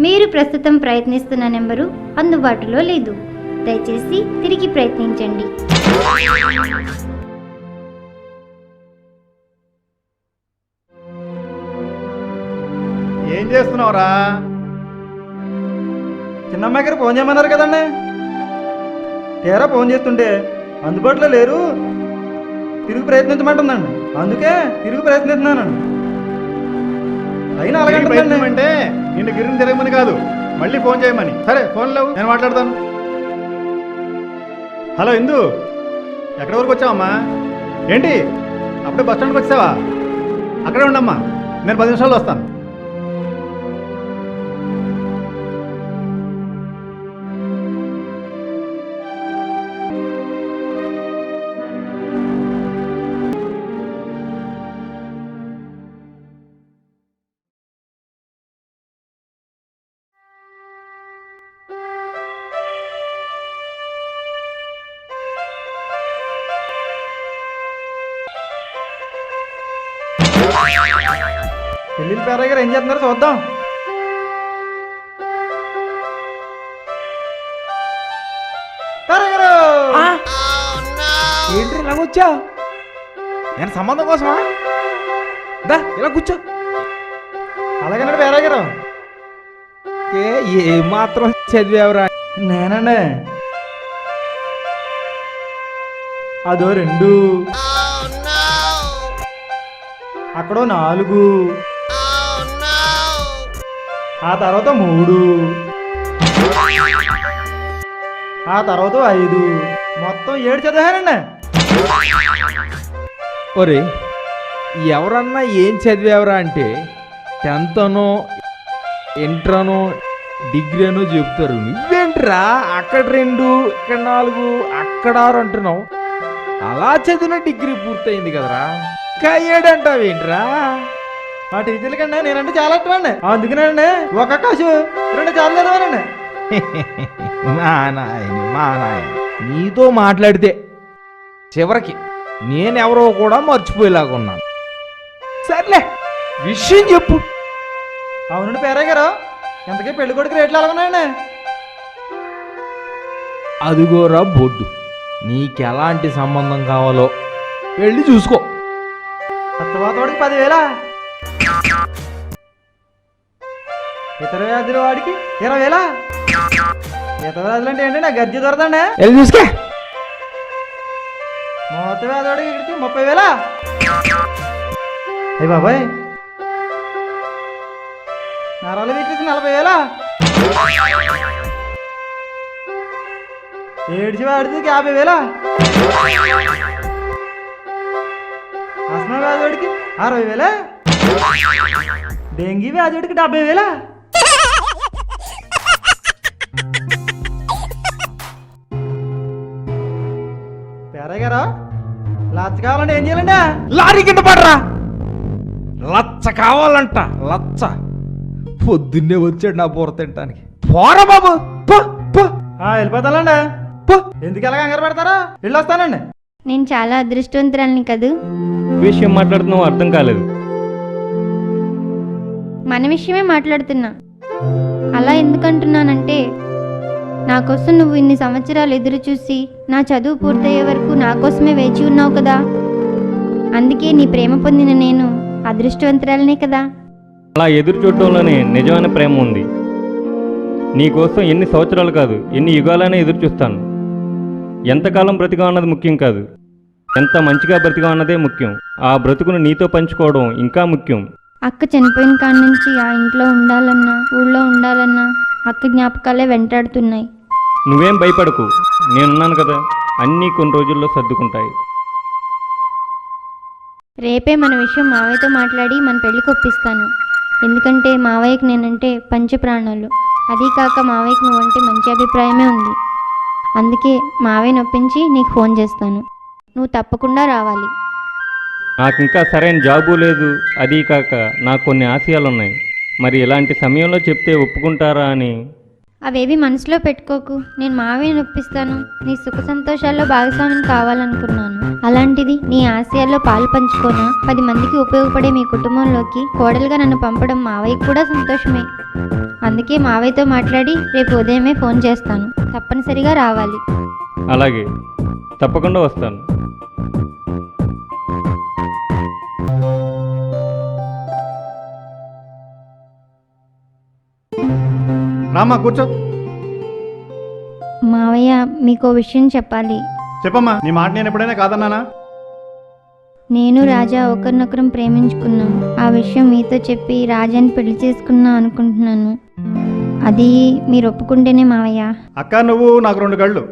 మీరు ప్రస్తుతం ప్రయత్నిస్తున్న నెంబరు అందుబాటులో లేదు. దయచేసి తిరిగి ప్రయత్నించండి. ఏం చేస్తున్నావురా? చిన్నమ్మాయి గారు ఫోన్ చేయమన్నారు కదండి. తీరా ఫోన్ చేస్తుంటే అందుబాటులో లేరు, తిరిగి ప్రయత్నించమంటుందండి. అందుకే తిరిగి ప్రయత్నిస్తున్నానండి. అయినా అలాగే అంటే నిన్ను గిరిని తిరగమని కాదు, మళ్ళీ ఫోన్ చేయమని. సరే ఫోన్ లేవు, నేను మాట్లాడతాను. హలో ఇందు, ఎక్కడి వరకు వచ్చావమ్మా? ఏంటి అప్పుడే బస్ స్టాండ్కి వచ్చావా? అక్కడే ఉండమ్మా, నేను 10 నిమిషాల్లో వస్తాను. పెళ్ళిళ్ళ పేరయ్య గారు ఏం చేస్తున్నారు చూద్దాం. ఏంటి ఇలా కూర్చో? నేను సంబంధం కోసమా? దా ఇలా కూర్చో. అలాగన్నాడు పేరయ్య గారు. ఏ మాత్రం చదివేవరా? నేనండి. అదో 2, అక్కడో 4, ఆ తర్వాత 3, ఆ తర్వాత 5, మొత్తం 7 చదివానండి. ఒరే, ఎవరన్నా ఏం చదివేవరా అంటే 10th అనో ఇంటర్ అనో డిగ్రీ అనో చెప్తారు. నువ్వేంట్రా అక్కడ 2 ఇక్కడ 4 అక్కడ 6 అంటున్నావు? అలా చదివిన డిగ్రీ పూర్తయింది కదరా, ఇంకా 7 అంటావేంట్రా? మా టీచర్ల కన్నా నేనంటే చాలా ఇష్టమండి. అందుకనండి ఒక కాసు 2 చాలా చదివానండి. మా నాయన నీతో మాట్లాడితే చివరికి నేనెవరో కూడా మర్చిపోయేలాగా ఉన్నాను. సర్లే, విషయం చెప్పు. అవునండి పేరయ్య గారు, ఎంతకీ పెళ్లి కొడుకు రేట్లు ఎలా ఉన్నాయండి? అదిగోరా బొడ్డు, నీకెలాంటి సంబంధం కావాలో వెళ్ళి చూసుకో. అత్తవాతోడికి 10,000, ఇతర వ్యాధుల వాడికి 20,000. ఇతర వ్యాధులు అంటే ఏంటండి? గజ్జి దొరదండి. వెళ్ళి చూసుకో. మూత వ్యాధుడికి ఇక్కడికి 30,000. అయ్యి బాబాయ్, నరాలు వీక్కి 40,000. ఏడ్చి వాడికి 50,000. ఆస్మా వ్యాధుడికి 60,000. డెంగీ వ్యాధుడికి 70,000. పేరయ్య గారు, లచ్చ కావాలంటే ఏం చేయాలండి? లారీ కింద పడరా. లచ్చ కావాలంట, లచ్చ. పొద్దున్నే వచ్చాడు నా బూర తినటానికి. పోరా బాబు, పో పో. వెళ్ళిపోతానండి. ఎందుకు ఎలా కంగారు పెడతారా? వెళ్ళొస్తానండి. నేను చాలా అదృష్టవంతురాలిని కదూ. విషయం మాట్లాడుతున్నావు అర్థం కాలేదు. మన విషయమే మాట్లాడుతున్నా. అలా ఎందుకంటున్నానంటే, నా కోసం నువ్వు ఇన్ని సంవత్సరాలు ఎదురు చూసి నా చదువు పూర్తయ్యే వరకు నా కోసమే వేచి ఉన్నావు కదా. అందుకే నీ ప్రేమ పొందిన నేను అదృష్టవంతురాలనే కదా. అలా ఎదురు చూడటంలోనే నిజమైన ప్రేమ ఉంది. నీకోసం ఎన్ని సంవత్సరాలు కాదు, ఎన్ని యుగాలైనా ఎదురు చూస్తాను. ఎంతకాలం బ్రతిగా అన్నది ముఖ్యం కాదు, ఎంత మంచిగా బ్రతిగా అన్నదే ముఖ్యం. ఆ బ్రతుకును నీతో పంచుకోవడం ఇంకా ముఖ్యం. అక్క చనిపోయిన కాడి నుంచి ఆ ఇంట్లో ఉండాలన్నా, ఊళ్ళో ఉండాలన్నా అక్క జ్ఞాపకాలే వెంటాడుతున్నాయి. నువ్వేం భయపడకు, నేనున్నాను కదా. అన్నీ కొన్ని రోజుల్లో సర్దుకుంటాయి. రేపే మన విషయం మావయ్యతో మాట్లాడి మన పెళ్ళికి ఒప్పిస్తాను. ఎందుకంటే మావయ్యకి నేనంటే పంచప్రాణాలు. అదీ కాక మావయ్యకి నువ్వంటే మంచి అభిప్రాయమే ఉంది. అందుకే మావయ్యని ఒప్పించి నీకు ఫోన్ చేస్తాను. నువ్వు తప్పకుండా రావాలి. నాకు ఇంకా సరైన జాబు లేదు, అదీ కాక నాకు కొన్ని ఆశయాలు ఉన్నాయి. మరి ఇలాంటి సమయంలో చెప్తే ఒప్పుకుంటారా అని. అవేవి మనసులో పెట్టుకోకు. నేను మావయ్యని ఒప్పిస్తాను. నీ సుఖ సంతోషాల్లో భాగస్వామిని కావాలనుకున్నాను. అలాంటిది నీ ఆశయాల్లో పాలు పంచుకోనా 10 మందికి ఉపయోగపడే మీ కుటుంబంలోకి కోడలుగా నన్ను పంపడం మావయ్యకి కూడా సంతోషమే. అందుకే మావయ్యతో మాట్లాడి రేపు ఉదయమే ఫోన్ చేస్తాను. తప్పనిసరిగా రావాలి. అలాగే, తప్పకుండా వస్తాను. రామ్మా, కూర్చో. మావయ్య, మీకో విషయం చెప్పాలి. చెప్పమ్మా, నీ మాట నేను ఎప్పుడైనా కాదన్నానా? నేను రాజా ఒకరినొకరం ప్రేమించుకున్నాం. ఆ విషయం మీతో చెప్పి రాజాని పెళ్లి చేసుకున్నా అనుకుంటున్నాను. అది మీరు ఒప్పుకుంటేనే మావయ్య. అక్క, నువ్వు నాకు 2 కళ్ళు.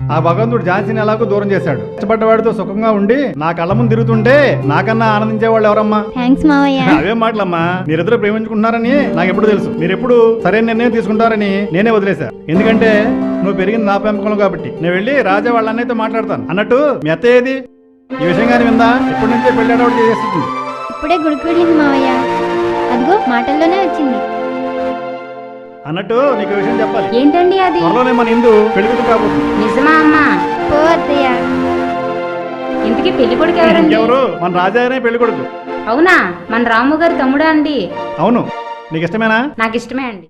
ఆ భగవంతుడు ఝాన్సీని ఎలాగో దూరం చేశాడు. ఇష్టపడ్డవాడితో సుఖంగా ఉండి నా కళ్ళ ముందు తిరుగుతుంటే నాకన్నా ఆనందించే వాళ్ళు ఎవరమ్మా? థ్యాంక్స్ మావయ్య. అవేం మాటలమ్మా, మీరిద్దరు ప్రేమించుకుంటున్నారని నాకు ఎప్పుడు తెలుసు. మీరెప్పుడు సరైన నిర్ణయం తీసుకుంటారని నేనే వదిలేశా. ఎందుకంటే నువ్వు పెరిగింది నా పెంపకంలో కాబట్టి. నేను వెళ్ళి రాజా వాళ్ళ అన్నయ్యతో మాట్లాడతాను. అన్నట్టు మీ అత్త ఏది? ఈ విషయంగానే విందా? ఇప్పటి నుంచే పెళ్లి అడవాడు చేసేస్తుంది. ఇప్పుడే గుడికి వెళ్ళింది మావయ్య. అదిగో మాటల్లోనే వచ్చింది. అన్నట్టు నీకు విషయం చెప్పాలి. ఏంటండి అది? త్వరలోనే మన ఇందు పెళ్లి కూతురు కాబోతుంది. నిజమా అమ్మా? పో అత్తయ్య. ఇంతకీ పెళ్లి కొడుకు ఎవరండి? ఎవరు? మన రాజానే పెళ్లి కొడుకు. అవునా? మన రాము గారి తమ్ముడా అండి? అవును. నీకు ఇష్టమేనా? నాకు ఇష్టమే అండి.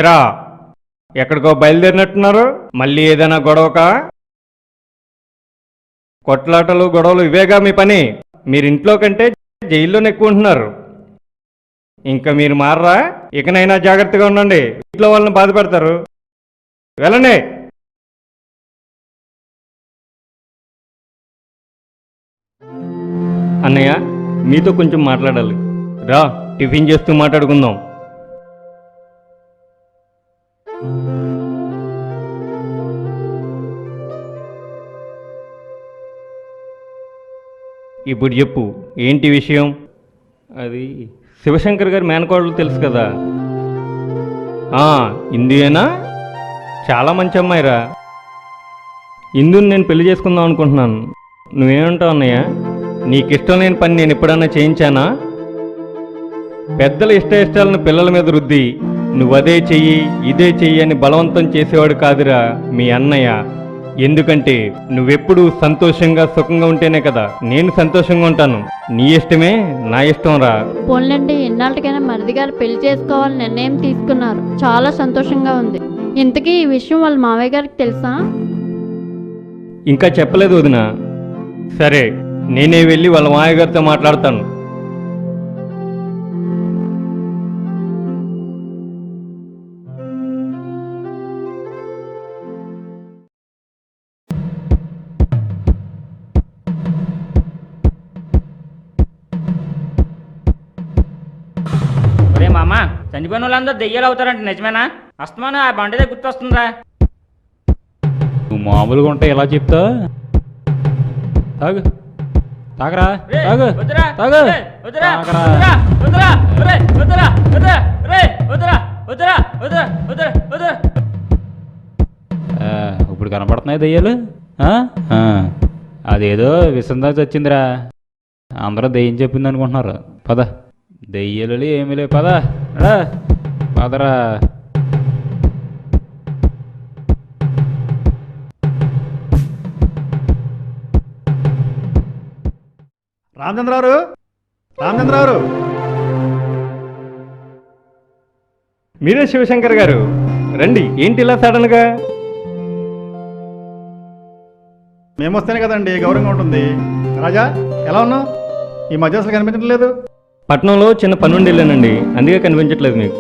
ఎరా, ఎక్కడికో బయలుదేరినట్టున్నారు? మళ్ళీ ఏదైనా గొడవకా? కొట్లాటలు గొడవలు ఇవేగా మీ పని. మీరు ఇంట్లో కంటే జైల్లోనే ఎక్కువ ఉంటున్నారు. ఇంకా మీరు మారరా? ఇకనైనా జాగ్రత్తగా ఉండండి. ఇంట్లో వాళ్ళని బాధపెడతారు. వెళ్ళండి. అన్నయ్య, మీతో కొంచెం మాట్లాడాలి. రా, టిఫిన్ చేస్తూ మాట్లాడుకుందాం. ఇప్పుడు చెప్పు, ఏంటి విషయం? అది శివశంకర్ గారి మేనకోడలు తెలుసు కదా? ఇందుయేనా? చాలా మంచి అమ్మాయిరా. ఇందుని నేను పెళ్లి చేసుకుందాం అనుకుంటున్నాను. నువ్వేమంటావు అన్నయ్య? నీకిష్టం లేని పని నేను ఎప్పుడన్నా చేయించానా? పెద్దల ఇష్టాలను పిల్లల మీద రుద్ది నువ్వదే చెయ్యి ఇదే చెయ్యి అని బలవంతం చేసేవాడు కాదురా మీ అన్నయ్య. ఎందుకంటే నువ్వెప్పుడు సంతోషంగా సుఖంగా ఉంటేనే కదా నేను సంతోషంగా ఉంటాను. నీ ఇష్టమే నా ఇష్టం రా. పోన్లండి, ఎన్నాళ్ళకైనా మరిది గారు పెళ్లి చేసుకోవాలని నిర్ణయం తీసుకున్నారు. చాలా సంతోషంగా ఉంది. ఇంతకీ ఈ విషయం వాళ్ళ మావయ్య గారికి తెలుసా? ఇంకా చెప్పలేదు వదినా. సరే, నేనే వెళ్ళి వాళ్ళ మాయగారితో మాట్లాడతాను. ఒరే మామ, చనిపోయిన వాళ్ళందరూ దెయ్యాలు అవుతారంటే నిజమేనా? అస్తమానం ఆ బండిదే గుర్తొస్తుందా? నువ్వు మామూలుగా ఉంటే ఎలా చెప్తా? తాగు, తాగరా, రే, తాగు, వద్దురా, తాగు, రే, వద్దురా, తాగరా. వద్దురా, వద్దురా, ఒరే, వద్దురా, వద్దురా, రే, వద్దురా, వద్దురా, వద్దురా, వద్దురా, వద్దురా. ఇప్పుడు కనపడుతున్నాయి దెయ్యాలు? అదేదో విసందా వచ్చిందిరా. అందరూ దెయ్యం చెప్పింది అనుకుంటున్నారు. పద, దెయ్యాలు ఏమీ లేవు. పద రా, పదరా. రామచంద్రరావు, రామచంద్రరావు, మీరే శివశంకర్ గారు, రండి. ఏంటి ఇలా సడన్గా? మేమొస్తేనే కదండి గౌరవంగా ఉంటుంది. రాజా, ఎలా ఉన్నావు? ఈ మధ్య అసలు కనిపించడం లేదు. పట్నంలో చిన్న పనుండి వెళ్ళానండి, అందుకే కనిపించట్లేదు మీకు.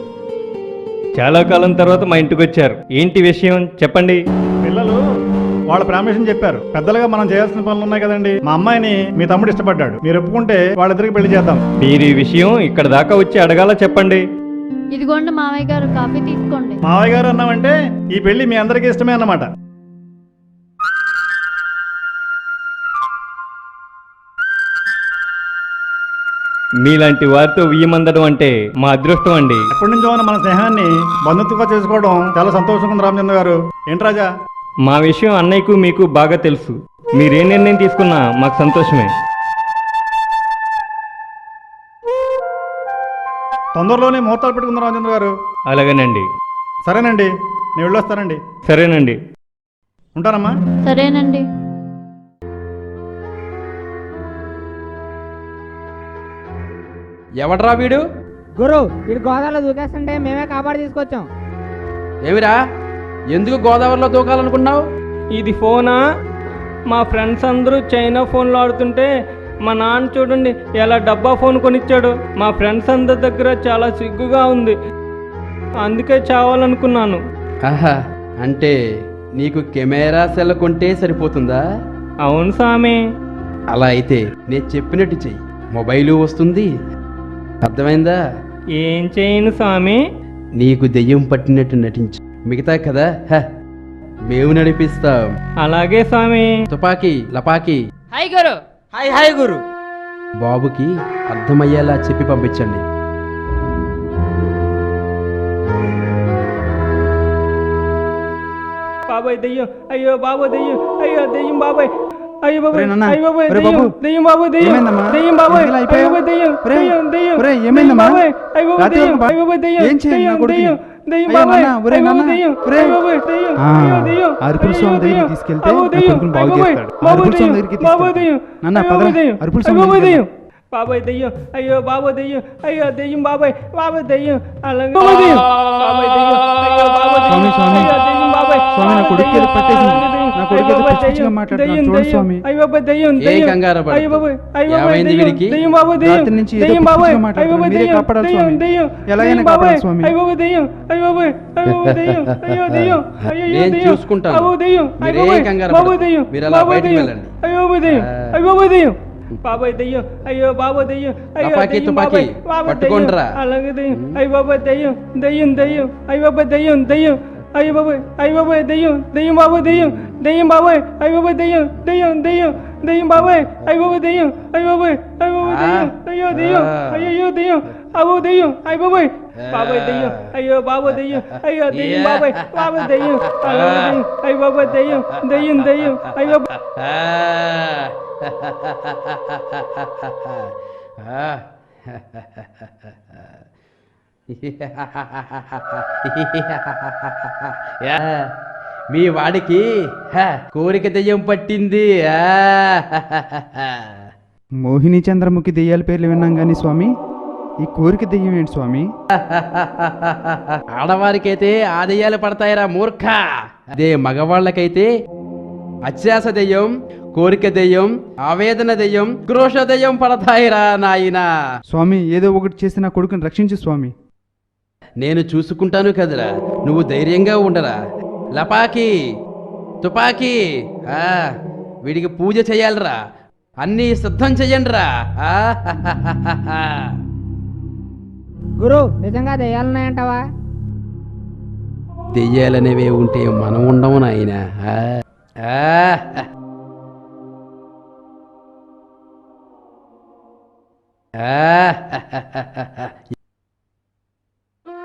చాలా కాలం తర్వాత మా ఇంటికి వచ్చారు. ఏంటి విషయం చెప్పండి. పిల్లలు వాళ్ళ ప్రామిషన్ చెప్పారు. పెద్దలుగా మనం చేయాల్సిన పనులు ఉన్నాయి కదండి. మా అమ్మాయిని మీ తమ్ముడు ఇష్టపడ్డాడు. మీరు ఒప్పుకుంటే వాళ్ళిద్దరికి పెళ్లి చేద్దాం. మీరు ఈ విషయం ఇక్కడ దాకా వచ్చి అడగాల చెప్పండి. ఇదిగోండి మావయ్య గారు, కాఫీ తీసుకోండి. మావయ్య గారు అన్నామంటే ఈ పెళ్లి మీ అందరికీ ఇష్టమే అన్నమాట. మీలాంటి వారితో వియ్యమందడం అంటే మా అదృష్టం అండి. ఎప్పటి నుంచో ఉన్న మన స్నేహాన్ని బంధుత్వంగా చేసుకోవడం చాలా సంతోషంగా ఉంది రామచంద్ర గారు. ఏంటి రాజా? మా విషయం అన్నయ్యకు మీకు బాగా తెలుసు. మీరే నిర్ణయం తీసుకున్నా మాకు సంతోషమే. తొందరలోనే ముహూర్తాలు పెట్టుకుందాం రామచంద్ర గారు. అలాగేనండి. సరేనండి, నేను వెళ్ళొస్తానండి. సరేనండి. ఉంటానమ్మా. సరేనండి. ఎవడ్రా వీడు? గురు, వీడు గోదావరిలో దూకేస్తుంటే మేమే కాపాడి తీసుకొచ్చాం. ఏమిరా, ఎందుకు గోదావరిలో దూకాలనుకున్నావు? ఇది ఫోనా? మా ఫ్రెండ్స్ అందరూ చైనా ఫోన్లో ఆడుతుంటే మా నాన్న చూడండి ఎలా డబ్బా ఫోన్ కొనిచ్చాడు. మా ఫ్రెండ్స్ అందరి దగ్గర చాలా సిగ్గుగా ఉంది, అందుకే చావాలనుకున్నాను. ఆహా, అంటే నీకు కెమెరా సెల్ కొంటే సరిపోతుందా? అవును స్వామి. అలా అయితే నేను చెప్పినట్టు చెయ్యి, మొబైలు వస్తుంది. అర్థమైందా? ఏం చేయను స్వామి? నీకు దెయ్యం పట్టినట్టు నటించు, మిగతా కదా మేము నడిపిస్తాం. అలాగే స్వామి. తుపాకీ లపాకీ. హాయ్ గురు. హాయ్ హాయ్ గురు. బాబుకి అర్థమయ్యేలా చెప్పి పంపించండి. బాబాయ్ దెయ్యం, అయ్యో బాబు దెయ్యం, అయ్యో దెయ్యం బాబాయ్, అయ్యో బాబాయ్, ఒరేయ్ నాన్న, అయ్యో బాబాయ్ ఒరేయ్ దెయ్యం, బాబు. దెయ్యం బాబాయ్, దెయ్యం, ఏమైందమ్మా? దెయ్యం బాబాయ్, ఎందుకు ఇలా అయ్యో అయిపోయావు? బాబాయ్ దెయ్యం, ఒరేయ్, దెయ్యం, దెయ్యం, ఒరేయ్, దెయ్యం ఏమైందమ్మా? బాబాయ్, అయ్యో బాబాయ్ రాత్రి దెయ్యం, ఒక అయ్యో బాబాయ్ దెయ్యం, ఏం చేయండి నా దెయ్యం, కొడుకుని? దెయ్యం, దెయ్యం అయ్యో బాబాయ్, నాన్న, ఒరేయ్ అయ్యో నాన్న, బాబాయ్ దెయ్యం, ఒరేయ్. అయ్యో బాబాయ్ దెయ్యం, ఆ, అయ్యో దెయ్యం, అరుపుల అయ్యో స్వామి దగ్గరికి దెయ్యం, తీసుకెళ్తే అయ్యో నా దెయ్యం, కొడుకుని బాగు అయ్యో బాబాయ్, చేస్తాడు. బాబాయ్ అరుపుల స్వామి దెయ్యం, దగ్గరికి బాబాయ్ తీసుకెళ్తే. దెయ్యం, నాన్న, అయ్యో పదరా, బాబాయ్ దెయ్యం, అరుపుల అయ్యో స్వామి బాబాయ్ దగ్గరికి దెయ్యం, బాబాయ్ దెయ్యం, అయ్యో బాబాయ్ దెయ్యం, అయ్యో దెయ్యం బాబాయ్, బాబాయ్ దెయ్యం, అలాగే బాబాయ్ దెయ్యం, బాబాయ్ దెయ్యం, అయ్యో బాబాయ్ దెయ్యం, స్వామి, స్వామి. అయ్యో దెయ్యం బాబాయ్, స్వామి, నా కొడుకు ఏదో పట్టేసింది. నా కొడుకు ఏదో పిచ్చి పిచ్చిగా మాట్లాడుతున్నాడు. చూడు స్వామి. అయ్యో బాబాయ్ దెయ్యం, ఏ దెయ్యం, కంగారు పడకు. అయ్యో బాబాయ్, అయ్యో బాబాయ్ ఏమైంది దెయ్యం, వీడికి? దెయ్యం బాబాయ్ దెయ్యం, రాత్రి నుంచి ఏదో దెయ్యం పిచ్చి బాబాయ్, పిచ్చిగా మాట్లాడుతున్నాడు. అయ్యో బాబాయ్ మీరే దెయ్యం, కాపాడాలి దెయ్యం, స్వామి. దెయ్యం, ఎలాగైనా దెయ్యం బాబాయ్, కాపాడాలి స్వామి. అయ్యో బాబాయ్ దెయ్యం, అయ్యో బాబాయ్, అయ్యో బాబాయ్ దెయ్యం, అయ్యో దెయ్యం, అయ్యో నేను దెయ్యం, చూసుకుంటాను. అయ్యో దెయ్యం, అయ్యో మీరే బాబాయ్, కంగారు బాబాయ్ పడకు. దెయ్యం, మీరు అలా బాబాయ్ బయటికి దెయ్యం, వెళ్ళండి. అయ్యో బాబాయ్ దెయ్యం, అయ్యో బాబాయ్ దెయ్యం, బాబాయ్ దెయ్యం, అయ్యో బాబాయ్ దెయ్యం, అయ్యో తుపాకీ, దెయ్యం తుపాకీ, బాబాయ్, బాబాయ్ పట్టుకోండ్రా. దెయ్యం, అలాగే దెయ్యం, అయ్యో బాబాయ్ దెయ్యం, దెయ్యం, దెయ్యం, అయ్యో బాబాయ్ దెయ్యం, దెయ్యం, అయ్యో బాబాయ్, అయ్యో బాబాయ్ దెయ్యం, దెయ్యం బాబాయ్ దెయ్యం, దెయ్యం బాబాయ్, అయ్యో బాబాయ్ దెయ్యం, దెయ్యం, దెయ్యం, దెయ్యం బాబాయ్, అయ్యో బాబాయ్ దెయ్యం, అయ్యో బాబాయ్, అయ్యో బాబాయ్ దెయ్యం, అయ్యో దెయ్యం, అయ్యో దెయ్యం, అయ్యో దెయ్యం, అయ్యో బాబాయ్, బాబాయ్ దెయ్యం, అయ్యో బాబాయ్ దెయ్యం, అయ్యో దెయ్యం బాబాయ్, బాబాయ్ దెయ్యం, అలాగే దెయ్యం, అయ్యో బాబాయ్ దెయ్యం, దెయ్యం, దెయ్యం, అయ్యో మీ వాడికి కోరిక దెయ్యం పట్టింది. మోహిని చంద్రముఖి దెయ్యాల పేర్లు విన్నాం కానీ స్వామి, ఈ కోరిక దెయ్యం ఏంటి స్వామి? ఆడవారికైతే ఆ దెయ్యాలు పడతాయిరా మూర్ఖ. అదే మగవాళ్ళకైతే అత్యాస దెయ్యం, కోరిక దెయ్యం, ఆవేదన దెయ్యం, క్రోష దెయ్యం పడతాయిరా నాయనా. స్వామి ఏదో ఒకటి చేసి నా కొడుకుని రక్షించు స్వామి. నేను చూసుకుంటాను కదరా, నువ్వు ధైర్యంగా ఉండరా. లపాకి తుపాకీ వీడికి పూజ చేయాలిరా, అన్నీ సిద్ధం చెయ్యండిరా. గురు నిజంగా దెయ్యాలున్నాయంటావా? దెయ్యాలనేవే ఉంటే మనం ఉండము నాయన.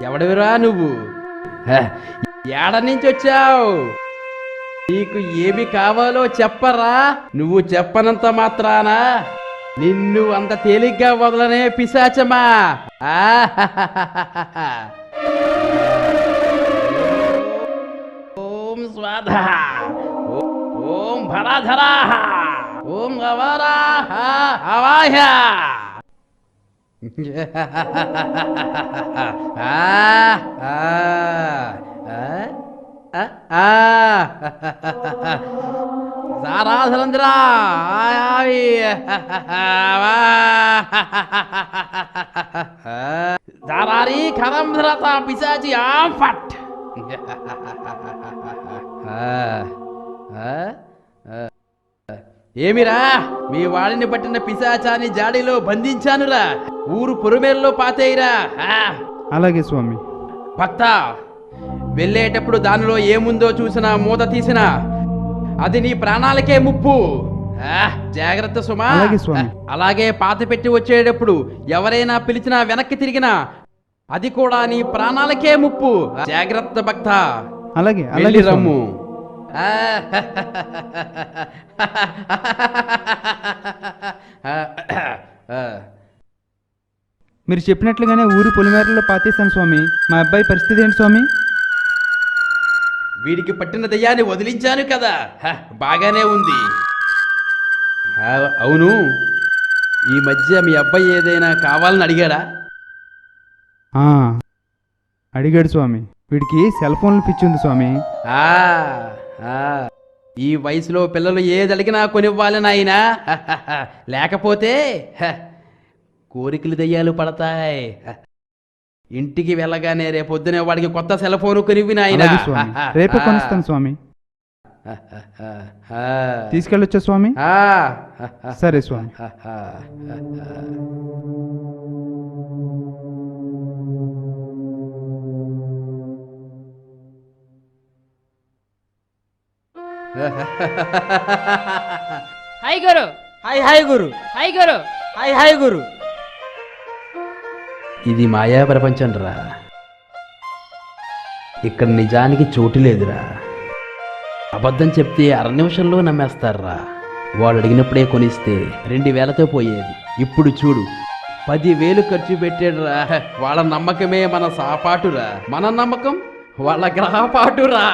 ఎవడివిరా నువ్వు? ఏడ నుంచి వచ్చావు? నీకు ఏమి కావాలో చెప్పరా? నువ్వు చెప్పనంత మాత్రాన నిన్ను అంత తేలిగ్గా వదలనే పిశాచమా. ఓం స్వాధ, ఓం భరాధరా, ఓం అవరా అవాహ. సారాధరంద్రా దారారి ఖరంధ్రత పిశాచి ఆఫట్. ఏమిరా, మీ వాడిని పట్టిన పిశాచాన్ని జాడీలో బంధించానురా. ఊరు పొరుమేల్లో పాతేయిరా. అలాగే స్వామి. భక్త, వెళ్ళేటప్పుడు దానిలో ఏముందో చూసినా మూత తీసినా అది నీ ప్రాణాలకే ముప్పు. జాగ్రత్త సుమా. అలాగే స్వామి. అలాగే పాత పెట్టి వచ్చేటప్పుడు ఎవరైనా పిలిచినా వెనక్కి తిరిగినా అది కూడా నీ ప్రాణాలకే ముప్పు. జాగ్రత్త భక్త. అలాగే వెళ్ళి రమ్ము. మీరు చెప్పినట్లుగానే ఊరు పొలిమేరలో పాతేశాను స్వామి. మా అబ్బాయి పరిస్థితి ఏంటి స్వామి? వీడికి పట్టిన దయ్యాన్ని వదిలించాను కదా, బాగానే ఉంది. అవును, ఈ మధ్య మీ అబ్బాయి ఏదైనా కావాలని అడిగాడా? అడిగాడు స్వామి. వీడికి సెల్ ఫోన్లు పిచ్చి ఉంది స్వామి. ఈ వయసులో పిల్లలు ఏది అడిగినా కొనివ్వాలి నాయనా. లేకపోతే కోరికలు దయ్యాలు పడతాయి. ఇంటికి వెళ్ళగానే రేపొద్దునే వాడికి కొత్త సెల్ ఫోన్ కొనివ్వి నాయనా. రేపే కొనిస్తాను స్వామి. తీసుకెళ్ళొచ్చా స్వామి? సరే స్వామి. హాయ్ గురు. హాయ్ గురు. హాయ్ గురు. హాయ్ గురు. ఇది మాయా ప్రపంచం రా. ఇక్కడ నిజానికి చోటు లేదురా. అబద్ధం చెప్తే 6 నిమిషంలో నమ్మేస్తారా. వాడు అడిగినప్పుడే కొనిస్తే 2000తో పోయేది. ఇప్పుడు చూడు, 10,000 ఖర్చు పెట్టాడురా. వాళ్ళ నమ్మకమే మన సాపాటురా. మన నమ్మకం వాళ్ళ గ్రహపాటురా.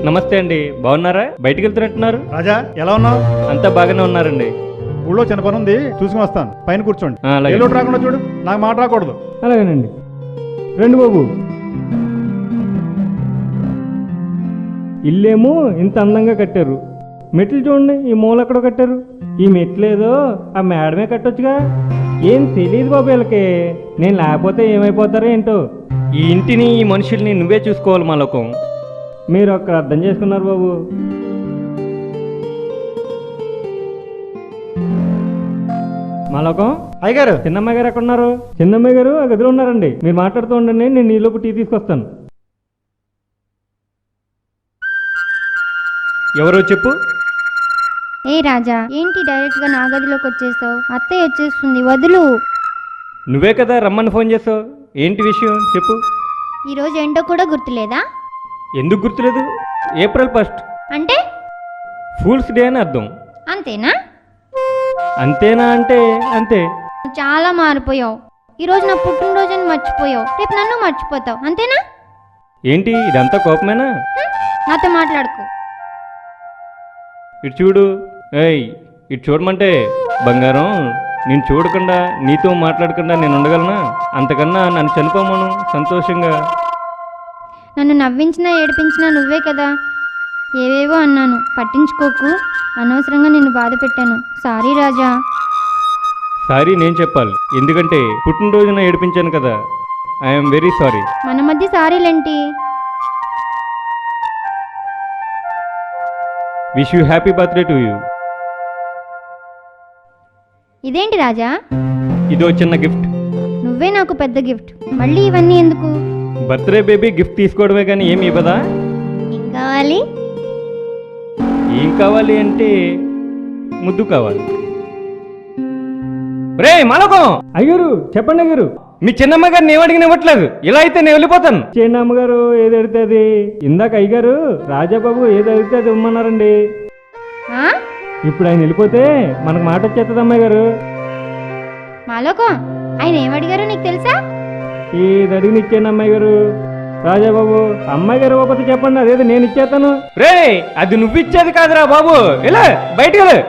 నమస్తే అండి, బాగున్నారా? బయటికి వెళ్తున్నట్టున్నారు. రాజా, ఎలా ఉన్నావు? అంతా బాగానే ఉన్నారండి. ఊళ్ళో చిన్న పని ఉంది, చూసుకుని వస్తాను. పైన కూర్చోండి. అలాగే. ఏ లోటు రాకుండా చూడు, నాకు మాట రాకూడదు. అలాగేనండి. రండి బాబు. ఇల్లేమో ఇంత అందంగా కట్టారు. మెట్లు చూడండి, ఈ మూల ఎక్కడో కట్టారు. ఈ మెట్లు ఏదో ఆ మేడమే కట్టొచ్చుగా. ఏం తెలియదు బాబు వీళ్ళకి. నేను లేకపోతే ఏమైపోతారో ఏంటో. ఈ ఇంటిని ఈ మనుషుల్ని నువ్వే చూసుకోవాలి మాలోకం. మీరు ఒక్క అర్థం చేసుకున్నారు బాబు. మాలోకం అయ్యగారు, చిన్నమ్మాయి గారు ఎక్కడ ఉన్నారు? చిన్నమ్మాయి గారు ఆ గదిలో ఉన్నారండి. మీరు మాట్లాడుతూ ఉండండి, నేను నీలోపు టీ తీసుకొస్తాను. ఎవరో చెప్పు. ఏ రాజా, ఏంటి డైరెక్ట్ గా నా గదిలోకి వచ్చేసావు? అత్తయ్య వచ్చేస్తుంది, వదులు. నువ్వే కదా రమ్మని ఫోన్ చేసావు. ఏంటి విషయం చెప్పు. ఈరోజు ఏంటో కూడా గుర్తులేదా? ఎందుకు గుర్తులేదు? ఏప్రిల్ 1 అంటే ఫూల్స్ డే అని అర్థం. అంతేనా? అంతేనా అంటే అంతే. నువ్వు చాలా మారిపోయావు. ఈరోజు నా పుట్టినరోజుని మర్చిపోయావు, రేపు నన్ను మర్చిపోతావు, అంతేనా? ఏంటి ఇదంతా కోపమేనా? నాతో మాట్లాడుకో. ఇటు చూడు. ఏయ్, ఇటు చూడమంటే బంగారం. నేను చూడకుండా నీతో మాట్లాడకుండా నేను ఉండగలనా? అంతకన్నా నన్ను చనిపోమను సంతోషంగా. నన్ను నవ్వించినా ఏడిపించినా నువ్వే కదా. ఏవేవో అన్నాను, పట్టించుకోకు. అనవసరంగా నిన్ను బాధ పెట్టాను. సారీ రాజా. సారీ నేను చెప్పాలి, ఎందుకంటే పుట్టినరోజున ఏడిపించాను కదా. I'm very sorry. మన మధ్య సారీలేంటి? Wish you happy birthday to you. ఇదేంటి రాజా? ఇదో చిన్న గిఫ్ట్. నువ్వే నాకు పెద్ద గిఫ్ట్, మళ్ళీ ఇవన్నీ ఎందుకు? బర్త్డే బేబీ గిఫ్ట్ తీసుకోవడమే కానీ ఏమి ఇవ్వదా? ఏం కావాలి? ఏం కావాలి అంటే ముద్దు కావాలి. రే మాలకం అయ్యారు, చెప్పండి అయ్యారు. మీ చిన్నమ్మ గారిని ఏమడిగిన ఇవ్వట్లేదు. ఇలా అయితే నేను వెళ్ళిపోతాను. చిన్నమ్మగారు ఏది అడిగితే ఇందాక అయ్యగారు రాజాబాబు ఏది అడిగితే అది ఇమ్మన్నారండి. ఇప్పుడు ఆయన వెళ్ళిపోతే మనకు మాట వచ్చేస్తుంది అమ్మాయి గారు. మాలోకం, ఆయన ఏమడిగారో నీకు తెలుసా? ఏది అడిగిన ఇచ్చాను అమ్మాయి గారు. రాజాబాబు అమ్మాయి గారు ఇవ్వకపోతే చెప్పండి, అదేదో నేను ఇచ్చేస్తాను. రే, అది నువ్వు ఇచ్చేది కాదురా బాబు. ఇలా బయటికి వెళ్ళు.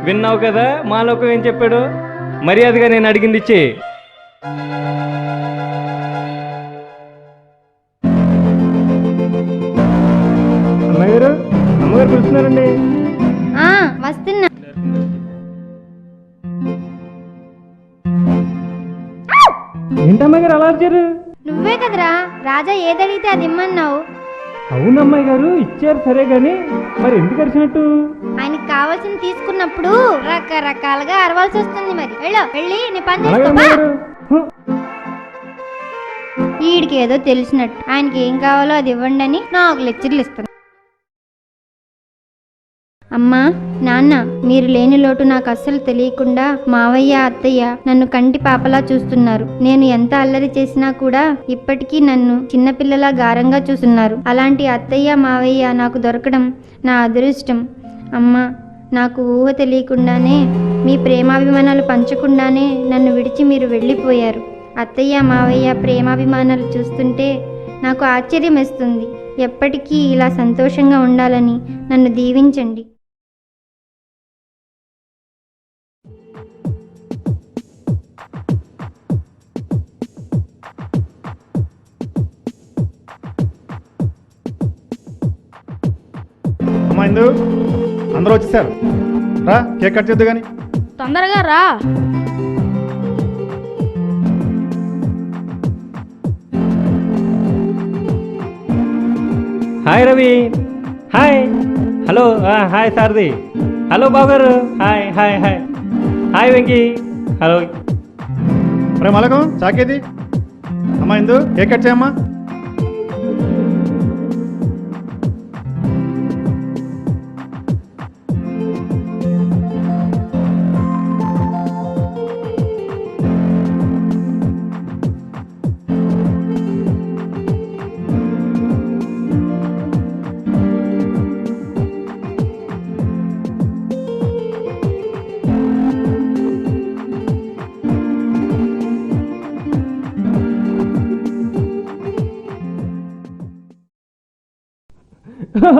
విన్నావు కదా మాలోకం ఏం చెప్పాడు? మర్యాదగా నేను అడిగింది ఇచ్చే. అమ్మాయి గారు, అమ్మగారు పిలుస్తున్నారండి. వస్తున్నా. ఏంటమ్మాయి గారు అలా వచ్చారు? నువ్వే కదరా రాజా ఏదడిగితే అది ఇమ్మన్నావు. అవునమ్మాయి గారు ఇచ్చారు సరే గాని మరి ఎందుకు అరిచినట్టు? ఆయనకి కావాల్సింది తీసుకున్నప్పుడు రకరకాలుగా అరవాల్సి వస్తుంది. మరి వెళ్ళి నీ పని అలాగే చేసుకో. అమ్మాయి గారు. వీడికి ఏదో తెలిసినట్టు ఆయనకి ఏం కావాలో అది ఇవ్వండి అని నాకు లెక్చర్లు ఇస్తాను. అమ్మా, నాన్న, మీరు లేని లోటు నాకు అస్సలు తెలియకుండా మావయ్య అత్తయ్య నన్ను కంటి పాపలా చూస్తున్నారు. నేను ఎంత అల్లరి చేసినా కూడా ఇప్పటికీ నన్ను చిన్నపిల్లలా గారంగా చూస్తున్నారు. అలాంటి అత్తయ్య మావయ్య నాకు దొరకడం నా అదృష్టం. అమ్మా, నాకు ఊహ తెలియకుండానే మీ ప్రేమాభిమానాలు పంచకుండానే నన్ను విడిచి మీరు వెళ్ళిపోయారు. అత్తయ్య మావయ్య ప్రేమాభిమానాలు చూస్తుంటే నాకు ఆశ్చర్యం వేస్తుంది. ఎప్పటికీ ఇలా సంతోషంగా ఉండాలని నన్ను దీవించండి. అమ్మా ఇందు, అందరూ వచ్చేసారు. రా, కేక్ కట్ చేద్దు కానీ. తొందరగా రా. Hi Ravi. Hi. Hello. Hi Sarathi. Hello బాగారు. Hi hi hi. Hi Venky. Hello. రే మాలకం, చాకేది. అమ్మా ఇందు, కేక్ కట్ చేయమ్మా.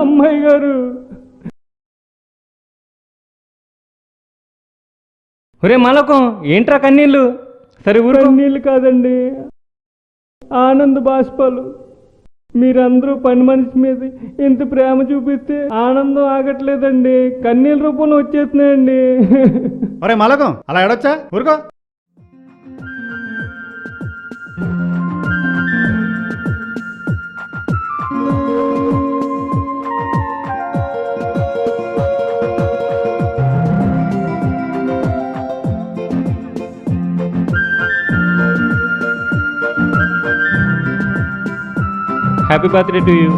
అమ్మాయి గారు. ఒరే మాలకం, ఏంట్రా కన్నీళ్ళు? సరే ఊరు. కన్నీళ్ళు కాదండి, ఆనంద బాష్పాలు. మీరందరూ పని మనిషి మీద ఇంత ప్రేమ చూపిస్తే ఆనందం ఆగట్లేదండి, కన్నీళ్ళ రూపంలో వచ్చేస్తున్నాయండి. ఒరే మలకం, అలా ఎడొచ్చా? ఊరుకో. Happy birthday to you.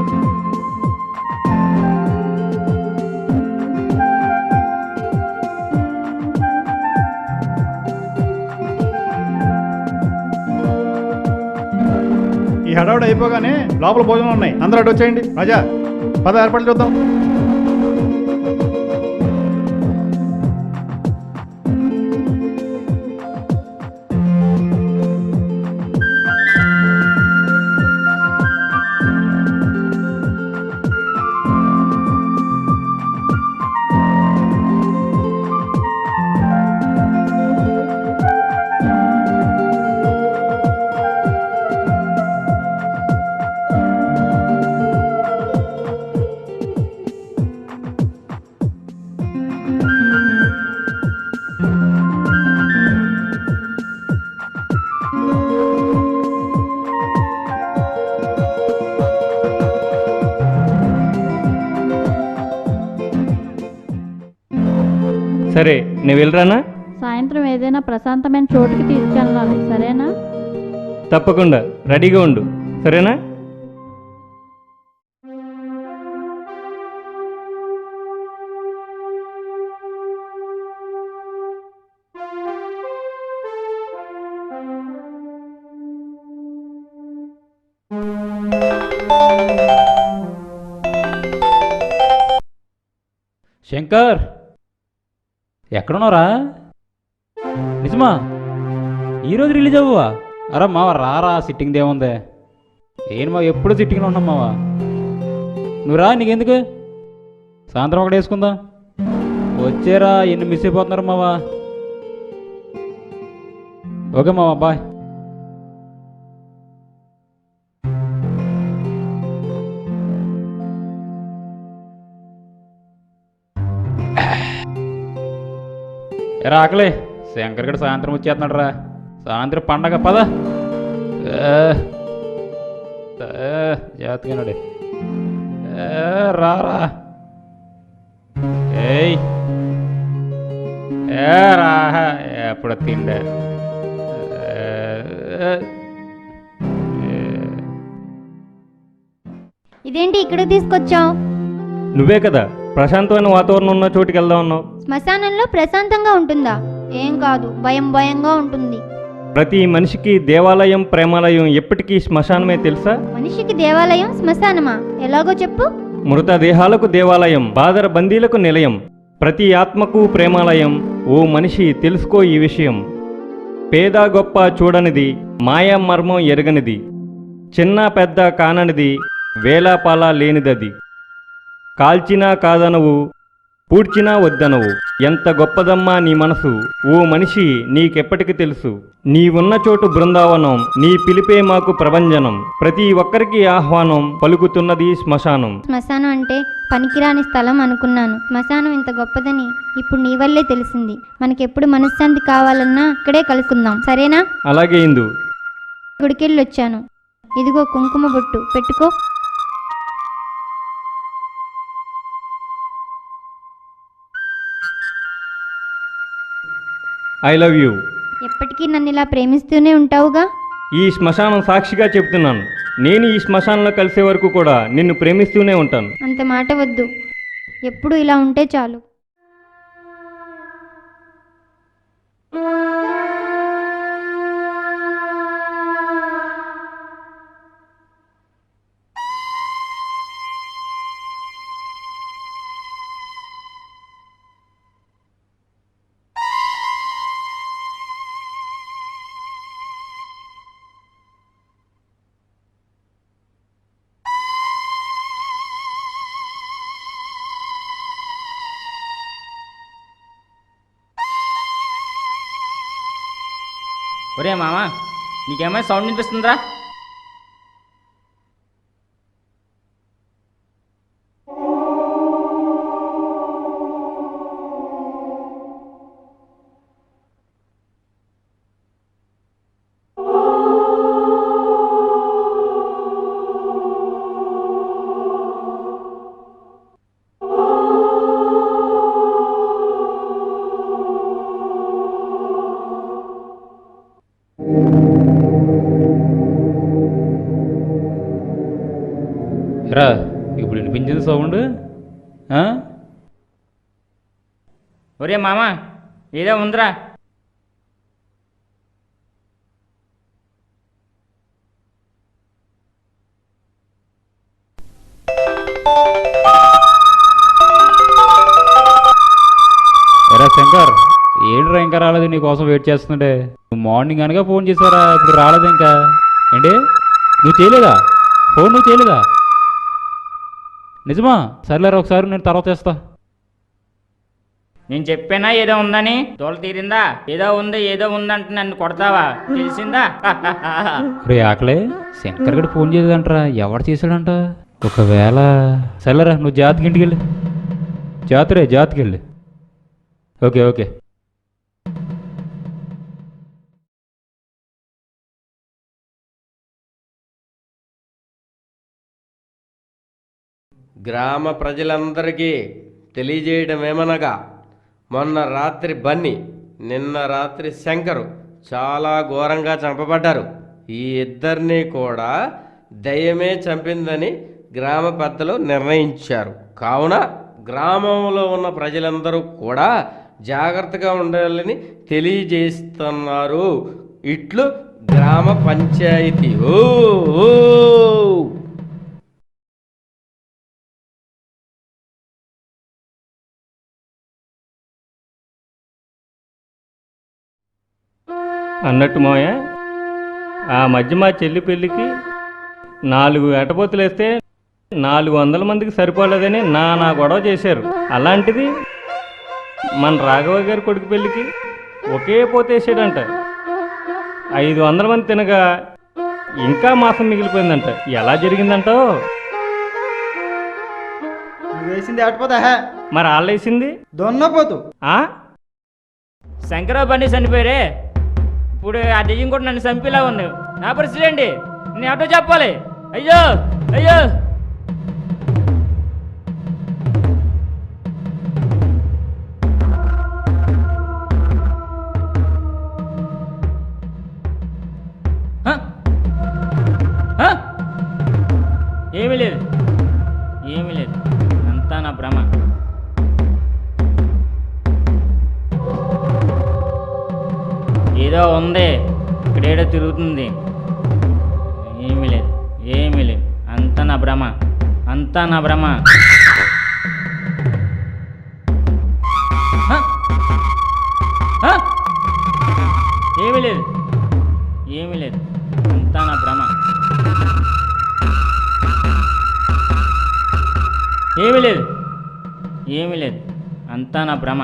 ఈ హడావుడు అయిపోగానే లోపల భోజనాలు ఉన్నాయి, అందరూ అటు వచ్చేయండి. రాజా పద, ఏర్పాట్లు చూద్దాం. సరే, నేను వెళ్ళరానా? సాయంత్రం ఏదైనా ప్రశాంతమైన చోటుకి తీసుకెళ్ళాలి, సరేనా? తప్పకుండా రెడీగా ఉండు, సరేనా? శంకర్, ఎక్కడున్నారా? నిజమా? ఈరోజు రిలీజ్ అవ్వవా? అరే మావ రారా, సిట్టింగ్ దేముందే. ఏంటి మావ ఎప్పుడు సిట్టింగ్లో ఉన్నాం మావా? నువ్వు రా, నీకెందుకు? సాయంత్రం ఒకటి వేసుకుందాం. వచ్చేరా, ఎన్ని మిస్ అయిపోతున్నారు మావా. ఓకే మావా, బాయ్. ఎరా ఆకలే, శంకర్ గడు సాయంత్రం వచ్చేస్తున్నాడు రా. సాయంత్రం పండగ పద. జాతకనాడే రారా. ఏయ్ రా, ఎప్పుడు తిండే. ఇదేంటి ఇక్కడ తీసుకొచ్చావు? నువ్వే కదా ప్రశాంతమైన వాతావరణం ఉన్న చోటుకి వెళ్దాం అన్నావు. శ్మశానంలో ప్రశాంతంగా ఉంటుందా? ఏం కాదు, భయం భయంగా ఉంటుంది. ప్రతి మనిషికి దేవాలయం, ప్రేమాలయం ఎప్పటికీ శ్మశానమే, తెలుసా? మనిషికి దేవాలయం శ్మశానమా? ఎలాగో చెప్పు. మృతదేహాలకు దేవాలయం, బాదర బందీలకు నిలయం, ప్రతి ఆత్మకు ప్రేమాలయం. ఓ మనిషి, తెలుసుకో ఈ విషయం. పేద గొప్ప చూడనిది, మాయా మర్మం ఎరగనిది, చిన్న పెద్ద కాననిది, వేలాపాలా లేనిదది. కాల్చినా కాదనవు, పూడ్చినా వద్దనవు. ఎంత గొప్పదమ్మా నీ మనసు, ఓ మనిషి నీకెప్పటికి తెలుసు. నీవున్న చోటు బృందావనం, నీ పిలిపే మాకు ప్రభంజనం. ప్రతి ఒక్కరికి ఆహ్వానం పలుకుతున్నది శ్మశానం. శ్మశానం అంటే పనికిరాని స్థలం అనుకున్నాను. శ్మశానం ఇంత గొప్పదని ఇప్పుడు నీ వల్లే తెలిసింది. మనకెప్పుడు మనశ్శాంతి కావాలన్నా ఇక్కడే కలుసుకుందాం, సరేనా? అలాగే ఇందు. గుడికెళ్ళొచ్చాను, ఇదిగో కుంకుమ బొట్టు పెట్టుకో. I love you. ఎప్పటికీ నన్ను ఇలా ప్రేమిస్తూనే ఉంటావుగా? ఈ శ్మశానం సాక్షిగా చెప్తున్నాను. నేను ఈ శ్మశానంలో కలిసే వరకు కూడా నిన్ను ప్రేమిస్తూనే ఉంటాను. అంత మాట వద్దు, ఎప్పుడు ఇలా ఉంటే చాలు. ఒరే మామా, నీకేమైనా సౌండ్ వినిపిస్తుందిరా? రా ఇప్పుడు వినిపించింది సౌండ్. ఒరే మామ ఏదో ఉందిరా. ఎరా శంకర్, ఏంట్రా ఇంకా రాలేదు? నీ కోసం వెయిట్ చేస్తుంటే మార్నింగ్ అనగా ఫోన్ చేసారా, ఇప్పుడు రాలేదు ఇంకా. ఏంటి నువ్వు చేయలేదా ఫోన్? నువ్వు చేయలేదా? నిజమా? సర్లేరా, ఒకసారి నేను తర్వాత చేస్తా. నేను చెప్పానా ఏదో ఉందని? తోలు తీరిందా? ఏదో ఉందంటే నన్ను కొడతావా? తెలిసిందా? రే ఆకలే, శంకర్ గడు ఫోన్ చేసేదంటరా. ఎవరు చేశాడంట? ఒకవేళ సర్లేరా, నువ్వు జాతికి ఇంటికి వెళ్ళి. జాతికి వెళ్ళి. Okay okay. గ్రామ ప్రజలందరికీ తెలియజేయడం ఏమనగా, మొన్న రాత్రి బన్నీ, నిన్న రాత్రి శంకరు చాలా ఘోరంగా చంపబడ్డారు. ఈ ఇద్దరిని కూడా దయ్యమే చంపిందని గ్రామ పెద్దలు నిర్ణయించారు. కావున గ్రామంలో ఉన్న ప్రజలందరూ కూడా జాగ్రత్తగా ఉండాలని తెలియజేస్తున్నారు. ఇట్లు గ్రామ పంచాయతీ. ఓ అన్నట్టు మోయ, ఆ మధ్య మా చెల్లి పెళ్ళికి 4 ఎటపోతులు వేస్తే 400 మందికి సరిపోలేదని నా గొడవ చేశారు. అలాంటిది మన రాఘవ గారి కొడుకు పెళ్ళికి ఒకే పోతేసాడంట. 500 మంది తినగా ఇంకా మాసం మిగిలిపోయిందంట. ఎలా జరిగిందంటావు? వేసింది ఆడిపోతా. మరి వాళ్ళు వేసింది దొన్నపోతు. శంకరావు బండి చనిపోయారే, ఇప్పుడు ఆ దెయ్యం కూడా నన్ను చంపేలా ఉంది. నా పరిస్థితి ఏంటి? నేను ఎవటో చెప్పాలి. అయ్యో అయ్యో. ఏమీ లేదు, అంతా నా భ్రమ. ఏదో ఉంది, ఇక్కడేడో తిరుగుతుంది. ఏమీ లేదు, అంతా నా భ్రమ. ఏమీ లేదు, అంతా నా భ్రమ. ఏమీ లేదు, అంతా నా భ్రమ.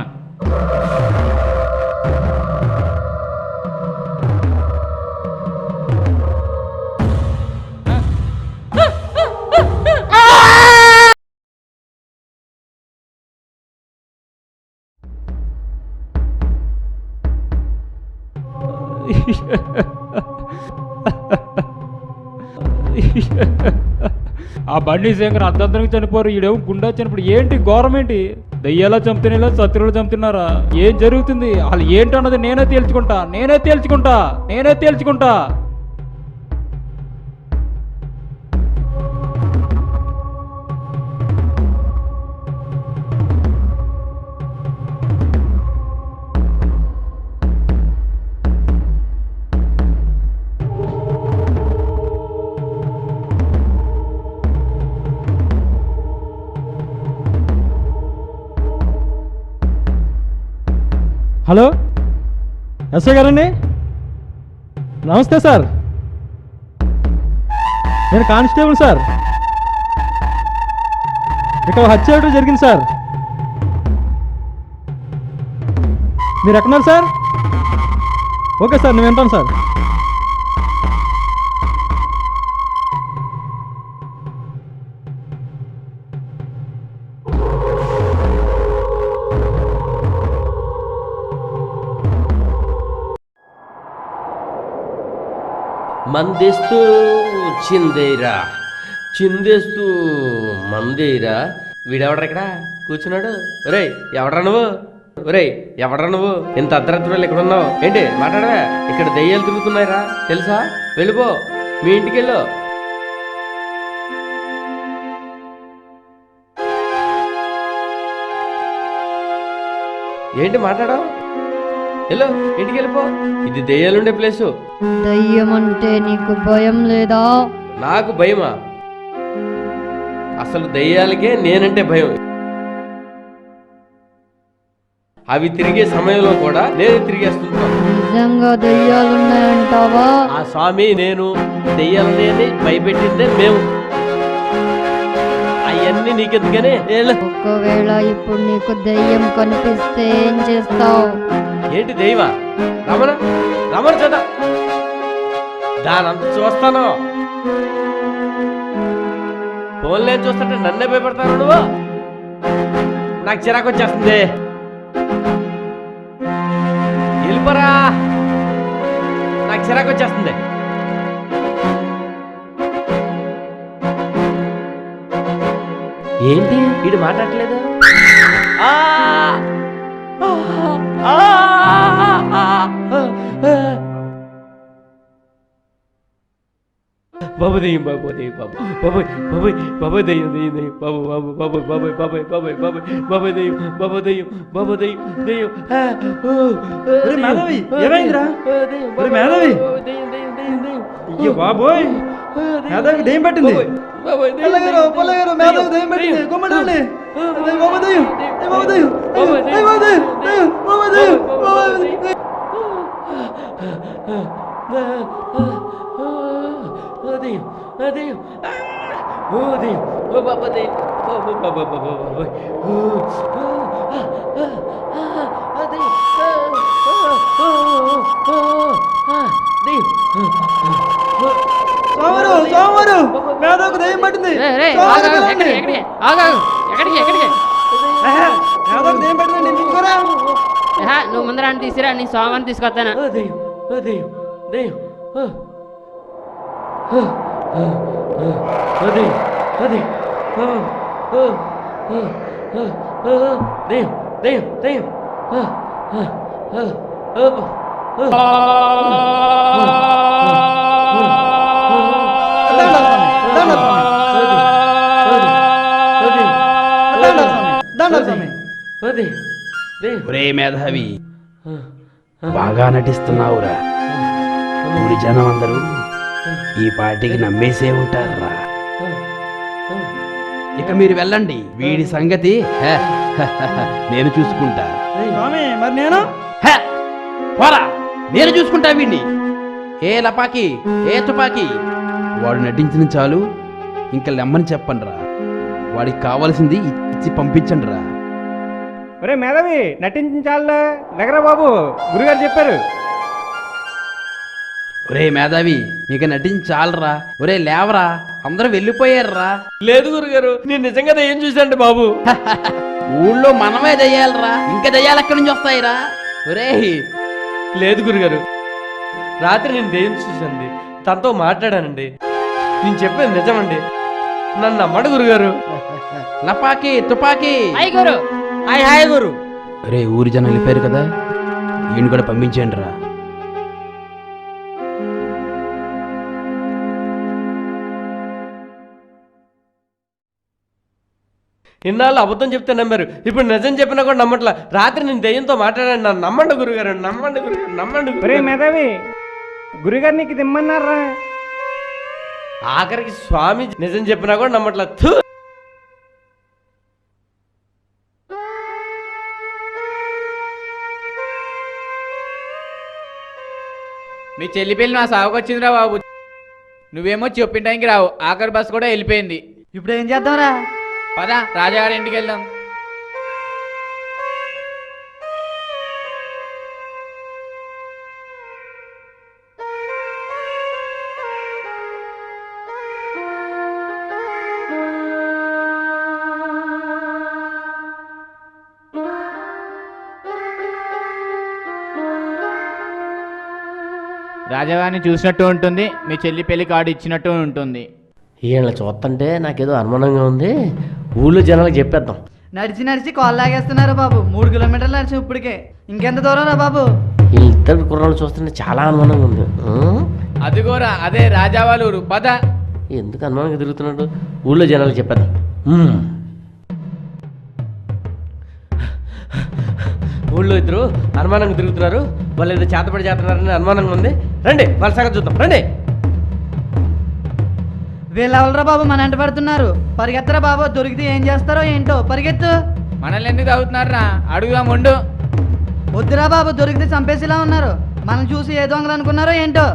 ఆ బండి శంకర్ అర్ధంతరంగా చనిపోరు. ఈడేమో గుండా చనిపోడు. ఏంటి ఘోరం ఏంటి? దయ్యాలా చంపుతున్నా, శత్రువులు చంపుతున్నారా? ఏం జరుగుతుంది? వాళ్ళు ఏంటన్నది నేనే తేల్చుకుంటా. హలో, ఎస్ఐ గారండి? నమస్తే సార్, నేను కానిస్టేబుల్ సార్. ఇక్కడ హత్య జరిగింది సార్. మీరు ఎక్కడున్నారు సార్? ఓకే సార్, నేను వింటాను సార్. మందేస్తూ చిందేస్తూ మందేరా. వీడెవడ్రా ఇక్కడ కూర్చున్నాడు? ఒరేయ్ ఎవడ్రా నువ్వు? ఇంత అర్ధరాత్రులు ఇక్కడ ఉన్నావు ఏంటి? మాట్లాడవా? ఇక్కడ దెయ్యాలు తిరుగుతున్నాయిరా, తెలుసా? వెళ్ళిపో, మీ ఇంటికి వెళ్ళు. ఏంటి మాట్లాడవు? వెళ్ళు, ఇంటికి వెళ్ళిపో. ఇది దెయ్యాలుండే ప్లేసు. దయ్యం అంటే నీకు భయం లేదా? నాకు భయమా? అసలు దెయ్యాలకే నేనంటే భయం. అవి తిరిగే సమయంలో కూడా నేను తిరిగేస్తుంటాను. నిజంగా దయ్యాలున్నాయంటావా? ఆ స్వామి నేను దెయ్యాలని భయపెట్టిందే మేము. అవన్నీ నీకెందుకనే. ఒకవేళ ఇప్పుడు నీకు దయ్యం కనిపిస్తే ఏం చేస్తావు? ఏంటి దెయ్యమా? రమణ రమణ చదా దానంత చూస్తాను. ఫోన్లో ఏం చూస్తుంటే నన్నే భయపడతాను నువ్వు. నాకు చిరాకు వచ్చేస్తుంది. వెళ్ళిపోరా, నాకు చిరాకు వచ్చేస్తుంది. ఏంటి వీడు మాట్లాడలేదు? బాబు దెయ్యం, బాబు దెయ్యం, బాబు బాబాయ్ బాబాయ్ బాబాయ్ దెయ్యం, దెయ్యం దెయ్యం, బాబు బాబు బాబాయ్ బాబాయ్ బాబాయ్ బాబాయ్ బాబాయ్ బాబాయ్ దెయ్యం, బాబు దెయ్యం, బాబు దెయ్యం, దెయ్యం. మాధవి ఏమైందిరా? మాధవి అయ్యో బాబోయ్, మాధవికి దెయ్యం పట్టింది. పల్లగారు పల్లగారు, మాధవికి దెయ్యం పట్టింది. గుమ్మడండి. బాబు దెయ్యం, బాబు దెయ్యం, బాబు దెయ్యం, బాబు దెయ్యం, బాబు దెయ్యం. సోమవారు సోమవారు, మేధకు దెయ్యం పట్టింది. మేధకు దెయ్యం పట్టిందండి. నువ్వు ముందర తీసిరా, నీ సోమవారం తీసుకొస్తాను. ఒరే మేధావి, బాగా నటిస్తున్నావురా. ఊరి జనం అందరూ ఈ పార్టీకి నమ్మేసే ఉంటారా. ఇక మీరు వెళ్ళండి, వీడి సంగతి నేను చూసుకుంటా. మరి నేను పోరా, నేను చూసుకుంటా వీడిని. ఏ లపాకి, ఏ తుపాకి, వాడు నటించిన చాలు, ఇంకా లెమ్మని చెప్పండి రా. వాడికి కావాల్సింది ఇచ్చి పంపించండి రా. ఒరే మేధావి, నటించాలా దగ్గర బాబు, గురుగారు చెప్పారు. ఒరే మేధావి, ఇక నటించాలరా. ఒరే లేవరా, అందరూ వెళ్ళిపోయారురా. లేదు గురుగారు, నేను నిజంగా దెయ్యం చూశాండి బాబు. ఊళ్ళో మనమే దెయ్యాలరా, ఇంకా దెయ్యాలు ఎక్కడి నుంచి వస్తాయిరా? ఒరే లేదు గురుగారు, రాత్రి నేను దెయ్యం చూశానండి, తనతో మాట్లాడానండి. నేను చెప్పేది నిజమండి, నన్ను నమ్మడు గురుగారు. లపాకి తుపాకి. హాయ్ గురు. హాయ్ హాయ్ గురు. ఒరే ఊరి జనం వెళ్ళిపోయారు కదా, ఈయన కూడా పంపించేయండి రా. ఇన్నాళ్ళు అబద్ధం చెప్తే నమ్మారు, ఇప్పుడు నిజం చెప్పినా కూడా నమ్మట్లా. రాత్రి నేను దెయ్యంతో మాట్లాడాను, నన్ను నమ్మండి గురుగారు, నమ్మండి గురుగారు, నమ్మండి. ఒరే మేధావి, గురుగారు నీకు దిమ్మన్నారా? ఆఖరికి స్వామి నిజం చెప్పినా కూడా నమ్మట్లా. థు. మీ చెల్లి పెళ్ళి నా సాగుకొచ్చిందిరా బాబు. నువ్వేమో చెప్పిన టైంకి రావు, ఆఖరి బస్సు కూడా వెళ్ళిపోయింది. ఇప్పుడు ఏం చేద్దాంరా? పద రాజాగారి ఇంటికి వెళ్దాం. రాజాగారిని చూసినట్టు ఉంటుంది, మీ చెల్లి పెళ్లి కార్డు ఇచ్చినట్టు ఉంటుంది. ఈయన చూస్తుంటే నాకేదో అనుమానంగా ఉంది. ఊళ్ళో జనాలకు చెప్పేద్దాం. నడిచి నడిచి కాళ్ళు లాగేస్తున్నారు బాబు. 3 కిలోమీటర్లు నడిచి ఇప్పటికే. ఇంకెంత దూరం రా బాబు? వీళ్ళిద్దరు కుర్రాళ్ళు చూస్తుంటే చాలా అనుమానంగా ఉంది. అదిగోరా అదే రాజా వాళ్ళ ఊరు. పద. ఎందుకు అనుమానంగా తిరుగుతున్నాడు? ఊళ్ళో జనాలకు చెప్పేద్దాం. ఊళ్ళో ఇద్దరు అనుమానంగా తిరుగుతున్నారు. వాళ్ళు ఏదో చేతపడి చేస్తున్నారని అనుమానంగా ఉంది. రండి వాళ్ళ సంగతి చూద్దాం. రండి. వీళ్ళెవరా బాబు మన వెంట పడుతున్నారు? పరిగెత్తరా బాబు, దొరికితే ఏం చేస్తారో ఏంటో. పరిగెత్తు. మనల్ని ఎందుకు తాగుతున్నారా? అడుగుదాం ఉండు. వద్దురా బాబు, దొరికితే చంపేసేలా ఉన్నారు. మనం చూసి ఏ దొంగలు అనుకున్నారో ఏంటో.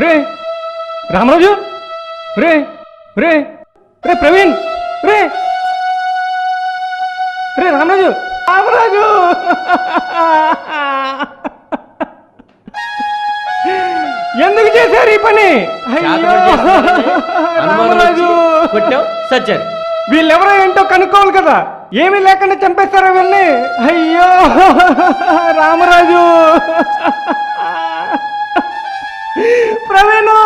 రే రామరాజు, రే రే రే ప్రవీణ్, రే రే రామరాజు, రామరాజు ఎందుకు చేశారు ఈ పని? రామరాజు కొట్టావు సచ్చారు. వీళ్ళెవరో ఏంటో కనుక్కోవాలి కదా, ఏమీ లేకుండా చంపేస్తారా వీళ్ళని? అయ్యో రామరాజు, ప్రవీణు,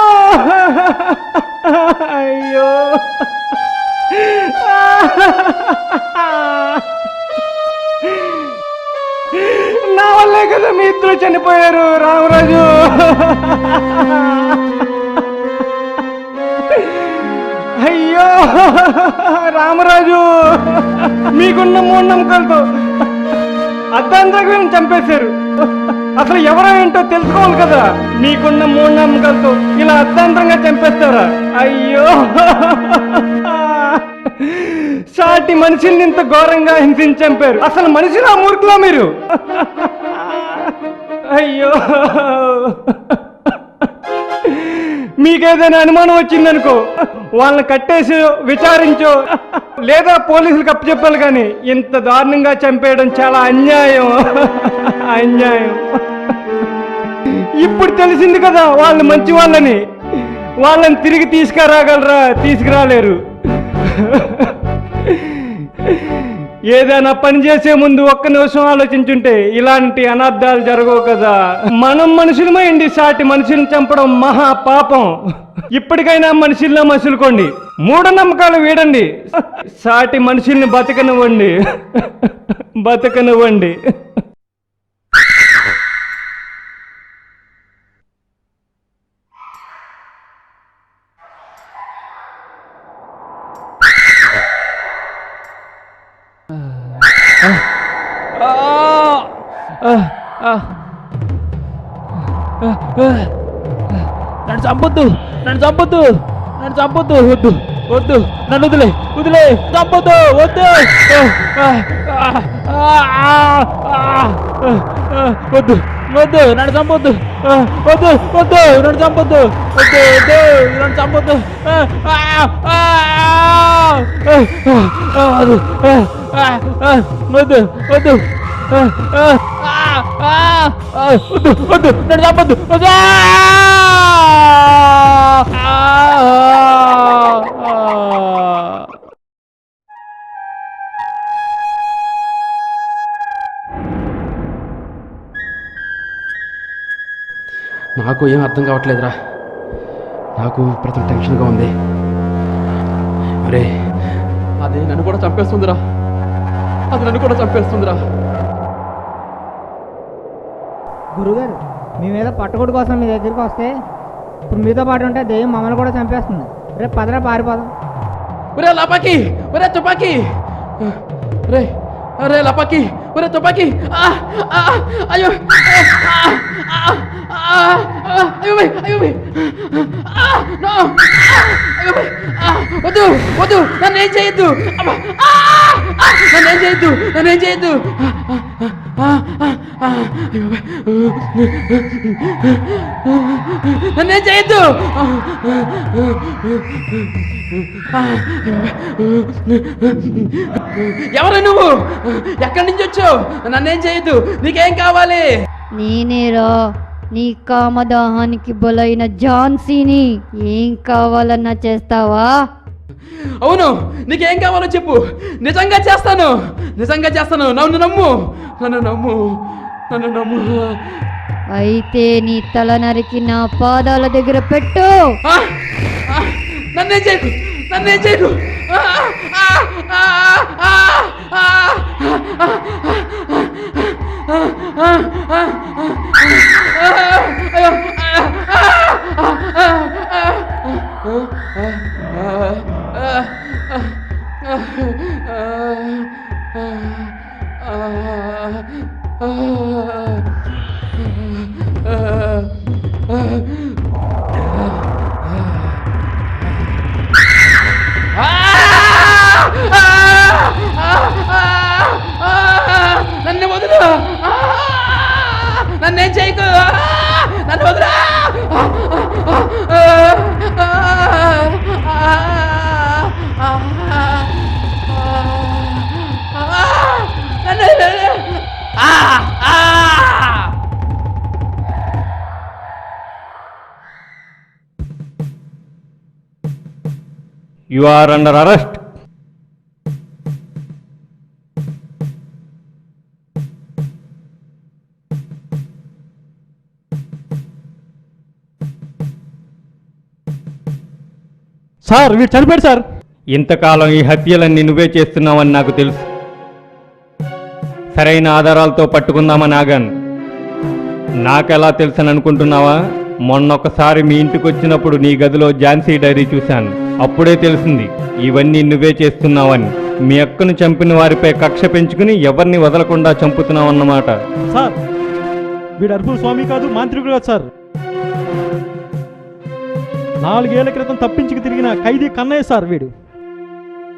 అయ్యో నా వల్లే కదా మీ ఇద్దరు చనిపోయారు. రామరాజు, అయ్యో రామరాజు, మీకున్న మూఢనమ్మకాలతో అర్ధాంతరంగా చంపేశారు. అసలు ఎవరో ఏంటో తెలుసుకోవాలి కదా. మీకున్న మూఢనమ్మకాలతో ఇలా అర్ధాంతరంగా చంపేస్తారా? అయ్యో, సాటి మనుషుల్ని ఇంత ఘోరంగా హింసించి చంపారు. అసలు మనిషిలా మూర్ఖులా మీరు? అయ్యో, మీకేదైనా అనుమానం వచ్చిందనుకో, వాళ్ళని కట్టేసి విచారించో లేదా పోలీసులకు అప్పచెప్పాలి. కానీ ఇంత దారుణంగా చంపేయడం చాలా అన్యాయం, అన్యాయం. ఇప్పుడు తెలిసింది కదా వాళ్ళు మంచి వాళ్ళని. వాళ్ళని తిరిగి తీసుకురాగలరా? తీసుకురాలేరు. ఏదైనా పని చేసే ముందు ఒక్క నిమిషం ఆలోచించుంటే ఇలాంటి అనర్థాలు జరగవు కదా. మనం మనుషులమైంది సాటి మనుషుల్ని చంపడం మహా పాపం. ఇప్పటికైనా మనుషుల్లో మసులుకోండి, మూఢనమ్మకాలు వీడండి, సాటి మనుషుల్ని బతకనివ్వండి, బతకనివ్వండి. నన్ను చంపొద్దు, నన్ను చంపొద్దు, నన్ను చంపొద్దు, వద్దు వద్దు, నన్ను వదిలే, వదిలే, చంపొద్దు, వద్దు, వద్దు వద్దు, నన్ను చంపొద్దు, వద్దు వద్దు, నన్ను చంపొద్దు, వద్దు వద్దు, నన్ను చంపొద్దు, వద్దు వద్దు, వద్దు వద్దు, నన్ను చంపొద్దు, వద్దు. నాకు ఏం అర్థం కావట్లేదురా. నాకు ప్రతి టెన్షన్గా ఉంది. అరే, అది నన్ను కూడా చంపేస్తుందిరా, అది నన్ను కూడా చంపేస్తుందిరా. గురుగారు, మేమేదో పట్టుకోడు కోసం మీ దగ్గరికి వస్తే ఇప్పుడు మీతో పాటు ఉంటే దెయ్యం మమ్మల్ని కూడా చంపేస్తుంది. రేపు పదరా పారిపోదాం. ఒరే లపాకి, ఒరే తుపాకి, రే అరే లపాకి, ఒరే తుపాకి, అయ్యో అయ్యో అయ్యో, వద్దు వద్దు, నన్నేం చేయొద్దు, నన్నేం చేయొద్దు, నన్నేం చేయొద్దు, నన్నేం చేయొద్దు. ఎవరు నువ్వు? ఎక్కడి నుంచి వచ్చావు? నన్నేం చేయొద్దు, నీకేం కావాలి? నేనేరా నీ కామదాహానికి బలైన ఝాన్సీని. ఏం కావాలన్నా చేస్తావా? అవును, నీకేం కావాలో చెప్పు, నిజంగా చేస్తాను, నిజంగా చేస్తాను. నన్ను నమ్ము, నన్ను నమ్ము, నన్ను నమ్ము. అయితే నీ తల నరికి నా పాదాల దగ్గర పెట్టు. నన్నేం చేయకు, నన్నేం చేయకు. నన్ను వదులు, నన్నేం చేయకు, నన్ను వదులు. You are under arrest. Sir వీడు చనిపోయాడు సార్. ఇంతకాలం ఈ హత్యలన్నీ నువ్వే చేస్తున్నావని నాకు తెలుసు. సరైన ఆధారాలతో పట్టుకుందామని ఆగాను. నాకెలా తెలుసని అనుకుంటున్నావా? మొన్నొకసారి మీ ఇంటికి వచ్చినప్పుడు నీ గదిలో ఝాన్సీ డైరీ చూశాను. అప్పుడే తెలిసింది ఇవన్నీ నువ్వే చేస్తున్నావని. మీ అక్కను చంపిన వారిపై కక్ష పెంచుకుని ఎవరిని వదలకుండా చంపుతున్నావన్నమాట. సార్ వీడు అర్బుల్ స్వామి కాదు, మాంత్రికుడు కాదు సార్. 4 ఏళ్ల క్రితం తప్పించుకు తిరిగిన ఖైదీ కన్నయ్య సార్ వీడు.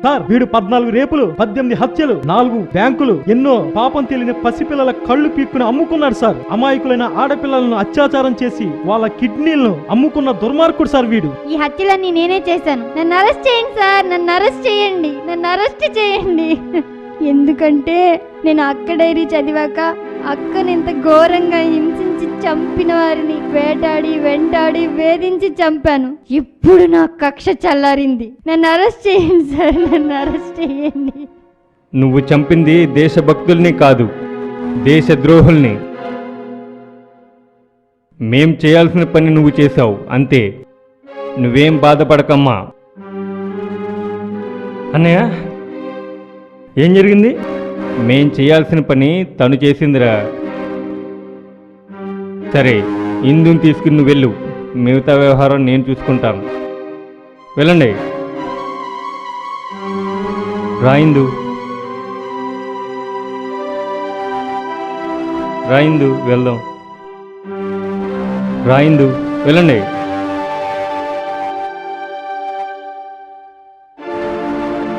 సార్ వీడు 14 రేపులు, 18 హత్యలు, 4 బ్యాంకులు, ఎన్నో పాపం తెలియని పసిపిల్లల కళ్ళు పీక్కుని అమ్ముకున్నాడు సార్. అమాయకులైన ఆడపిల్లలను అత్యాచారం చేసి వాళ్ళ కిడ్నీలను అమ్ముకున్న దుర్మార్గుడు సార్ వీడు. ఈ హత్యలన్నీ నేనే చేశాను. నన్ను అరెస్ట్ చేయండి సార్, నన్ను అరెస్ట్ చేయండి, నన్ను అరెస్ట్ చేయండి. ఎందుకంటే నేను అక్క డైరీ చదివాక అక్కని ఇంత ఘోరంగా హింసించి చంపిన వారిని వేటాడి వెంటాడి వేధించి చంపాను. ఇప్పుడు నా కక్ష చల్లారింది. నన్ను అరెస్ట్ చేయండి సార్, నన్ను అరెస్ట్ చేయండి. నువ్వు చంపింది దేశభక్తుల్ని కాదు, దేశద్రోహుల్ని. మేం చేయాల్సిన పని నువ్వు చేశావు అంతే. నువ్వేం బాధపడకమ్మా. అన్నయ్య ఏం జరిగింది? మేం చేయాల్సిన పని తను చేసిందిరా. సరే ఇందుని తీసుకుని నువ్వు వెళ్ళు, మిగతా వ్యవహారం నేను చూసుకుంటాను. వెళ్ళండి. రాయిందు రాయిందు వెళ్దాం. రాయిందు వెళ్ళండి.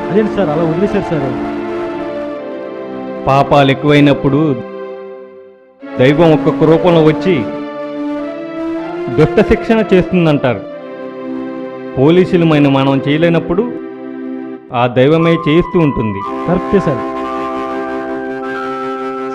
అదేంటి సార్ అలా వదిలేశారు సార్? పాపాలు ఎక్కువైనప్పుడు దైవం ఒక్కొక్క రూపంలో వచ్చి దుష్ట శిక్షణ చేస్తుందంటారు. పోలీసులమైన మనం చేయలేనప్పుడు ఆ దైవమే చేయిస్తూ ఉంటుంది. కరెక్టే సార్.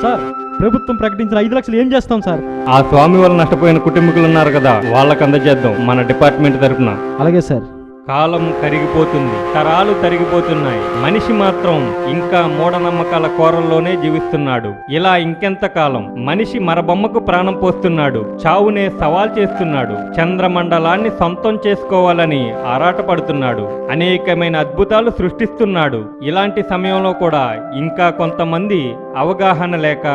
సార్ ప్రభుత్వం ప్రకటించిన 5 లక్షలు ఏం చేస్తాం సార్? ఆ స్వామి వల్ల నష్టపోయిన కుటుంబీకులు ఉన్నారు కదా, వాళ్ళకి అందజేద్దాం మన డిపార్ట్మెంట్ తరఫున. అలాగే సార్. కాలం కరిగిపోతుంది, తరాలు తరిగిపోతున్నాయి. మనిషి మాత్రం ఇంకా మూఢనమ్మకాల కోరల్లోనే జీవిస్తున్నాడు. ఇలా ఇంకెంత కాలం? మనిషి మరబొమ్మకు ప్రాణం పోస్తున్నాడు, చావునే సవాల్ చేస్తున్నాడు, చంద్రమండలాన్ని సొంతం చేసుకోవాలని ఆరాటపడుతున్నాడు, అనేకమైన అద్భుతాలు సృష్టిస్తున్నాడు. ఇలాంటి సమయంలో కూడా ఇంకా కొంతమంది అవగాహన లేక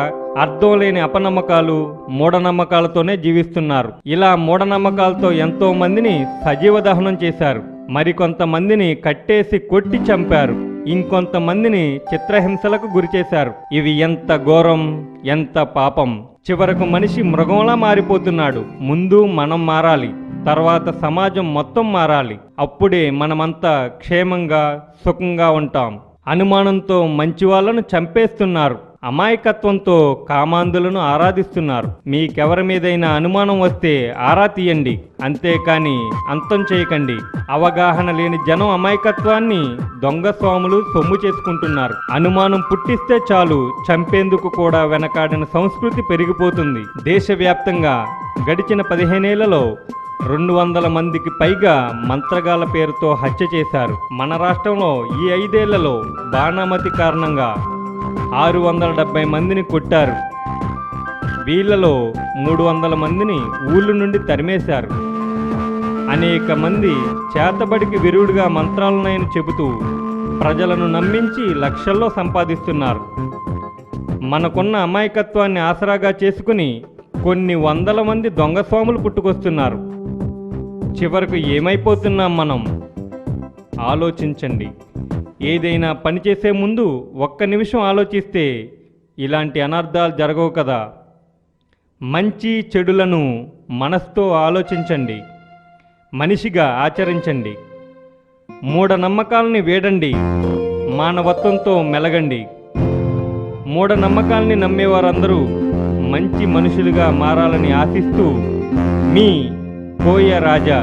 అర్థం లేని అపనమ్మకాలు, మూఢనమ్మకాలతోనే జీవిస్తున్నారు. ఇలా మూఢనమ్మకాలతో ఎంతో మందిని సజీవ దహనం చేశారు, మరికొంతమందిని కట్టేసి కొట్టి చంపారు, ఇంకొంతమందిని చిత్రహింసలకు గురిచేశారు. ఇవి ఎంత ఘోరం, ఎంత పాపం! చివరకు మనిషి మృగంలా మారిపోతున్నాడు. ముందు మనం మారాలి, తర్వాత సమాజం మొత్తం మారాలి. అప్పుడే మనమంతా క్షేమంగా సుఖంగా ఉంటాం. అనుమానంతో మంచి వాళ్ళను చంపేస్తున్నారు, అమాయకత్వంతో కామాంధులను ఆరాధిస్తున్నారు. మీకెవరి మీదైనా అనుమానం వస్తే ఆరా తీయండి, అంతేకాని అంతం చేయకండి. అవగాహన లేని జనం అమాయకత్వాన్ని దొంగ స్వాములు సొమ్ము చేసుకుంటున్నారు. అనుమానం పుట్టిస్తే చాలు చంపేందుకు కూడా వెనకాడిన సంస్కృతి పెరిగిపోతుంది. దేశవ్యాప్తంగా గడిచిన 15 ఏళ్లలో 200 మందికి పైగా మంత్రగాల పేరుతో హత్య చేశారు. మన రాష్ట్రంలో ఈ 5 ఏళ్లలో బాణామతి కారణంగా 670 మందిని కొట్టారు. వీళ్లలో 300 మందిని ఊళ్ళ నుండి తరిమేశారు. అనేక మంది చేతబడికి విరుడుగా మంత్రాలనైనా చెబుతూ ప్రజలను నమ్మించి లక్షల్లో సంపాదిస్తున్నారు. మనకున్న అమాయకత్వాన్ని ఆసరాగా చేసుకుని కొన్ని వందల మంది దొంగ స్వాములు పుట్టుకొస్తున్నారు. చివరకు ఏమైపోతున్నాం మనం? ఆలోచించండి. ఏదైనా పని చేసే ముందు ఒక్క నిమిషం ఆలోచిస్తే ఇలాంటి అనర్థాలు జరగవు కదా. మంచి చెడులను మనసుతో ఆలోచించండి, మనిషిగా ఆచరించండి. మూఢనమ్మకాలని వేడండి, మానవత్వంతో మెలగండి. మూఢనమ్మకాల్ని నమ్మేవారందరూ మంచి మనుషులుగా మారాలని ఆశిస్తూ మీ కోయ రాజా.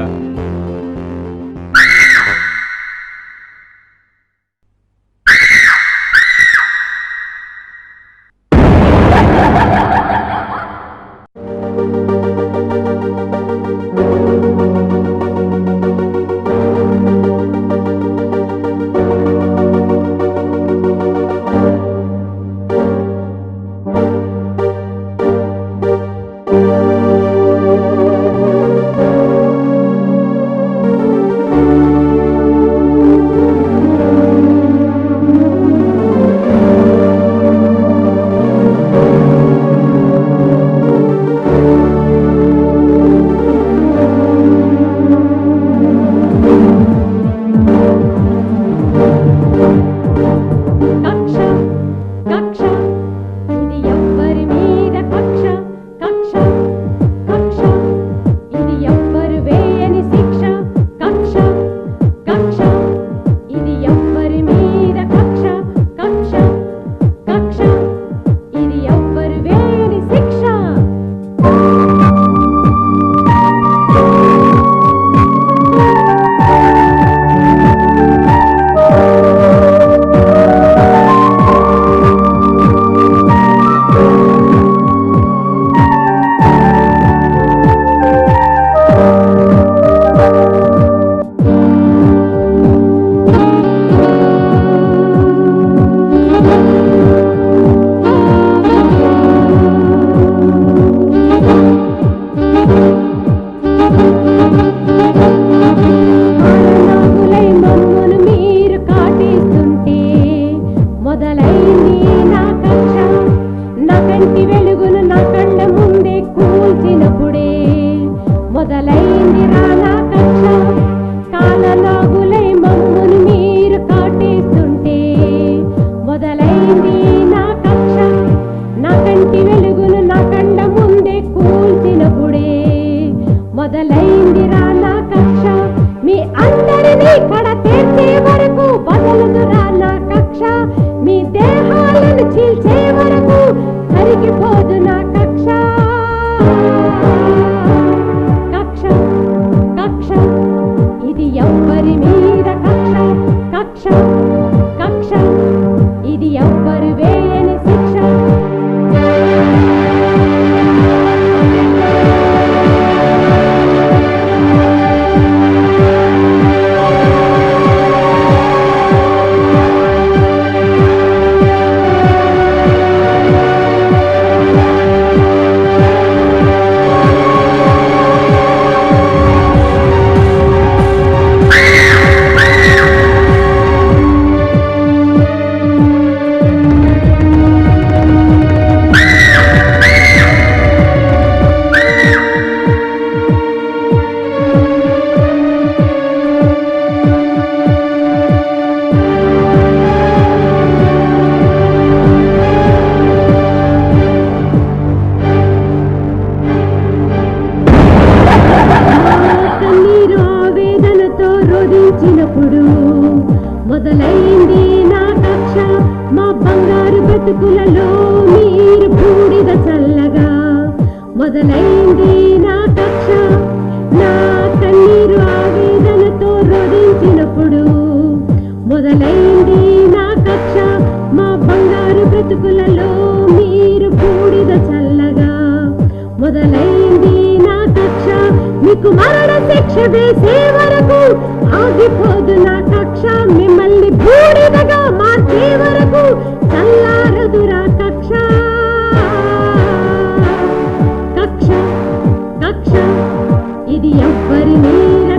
ఇది ఎవ్వరి మీద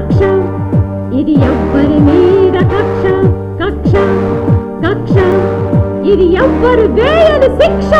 కక్ష ఇది ఎవ్వరి మీద కక్ష కక్ష కక్ష ఇది ఎవ్వరు వేయని శిక్ష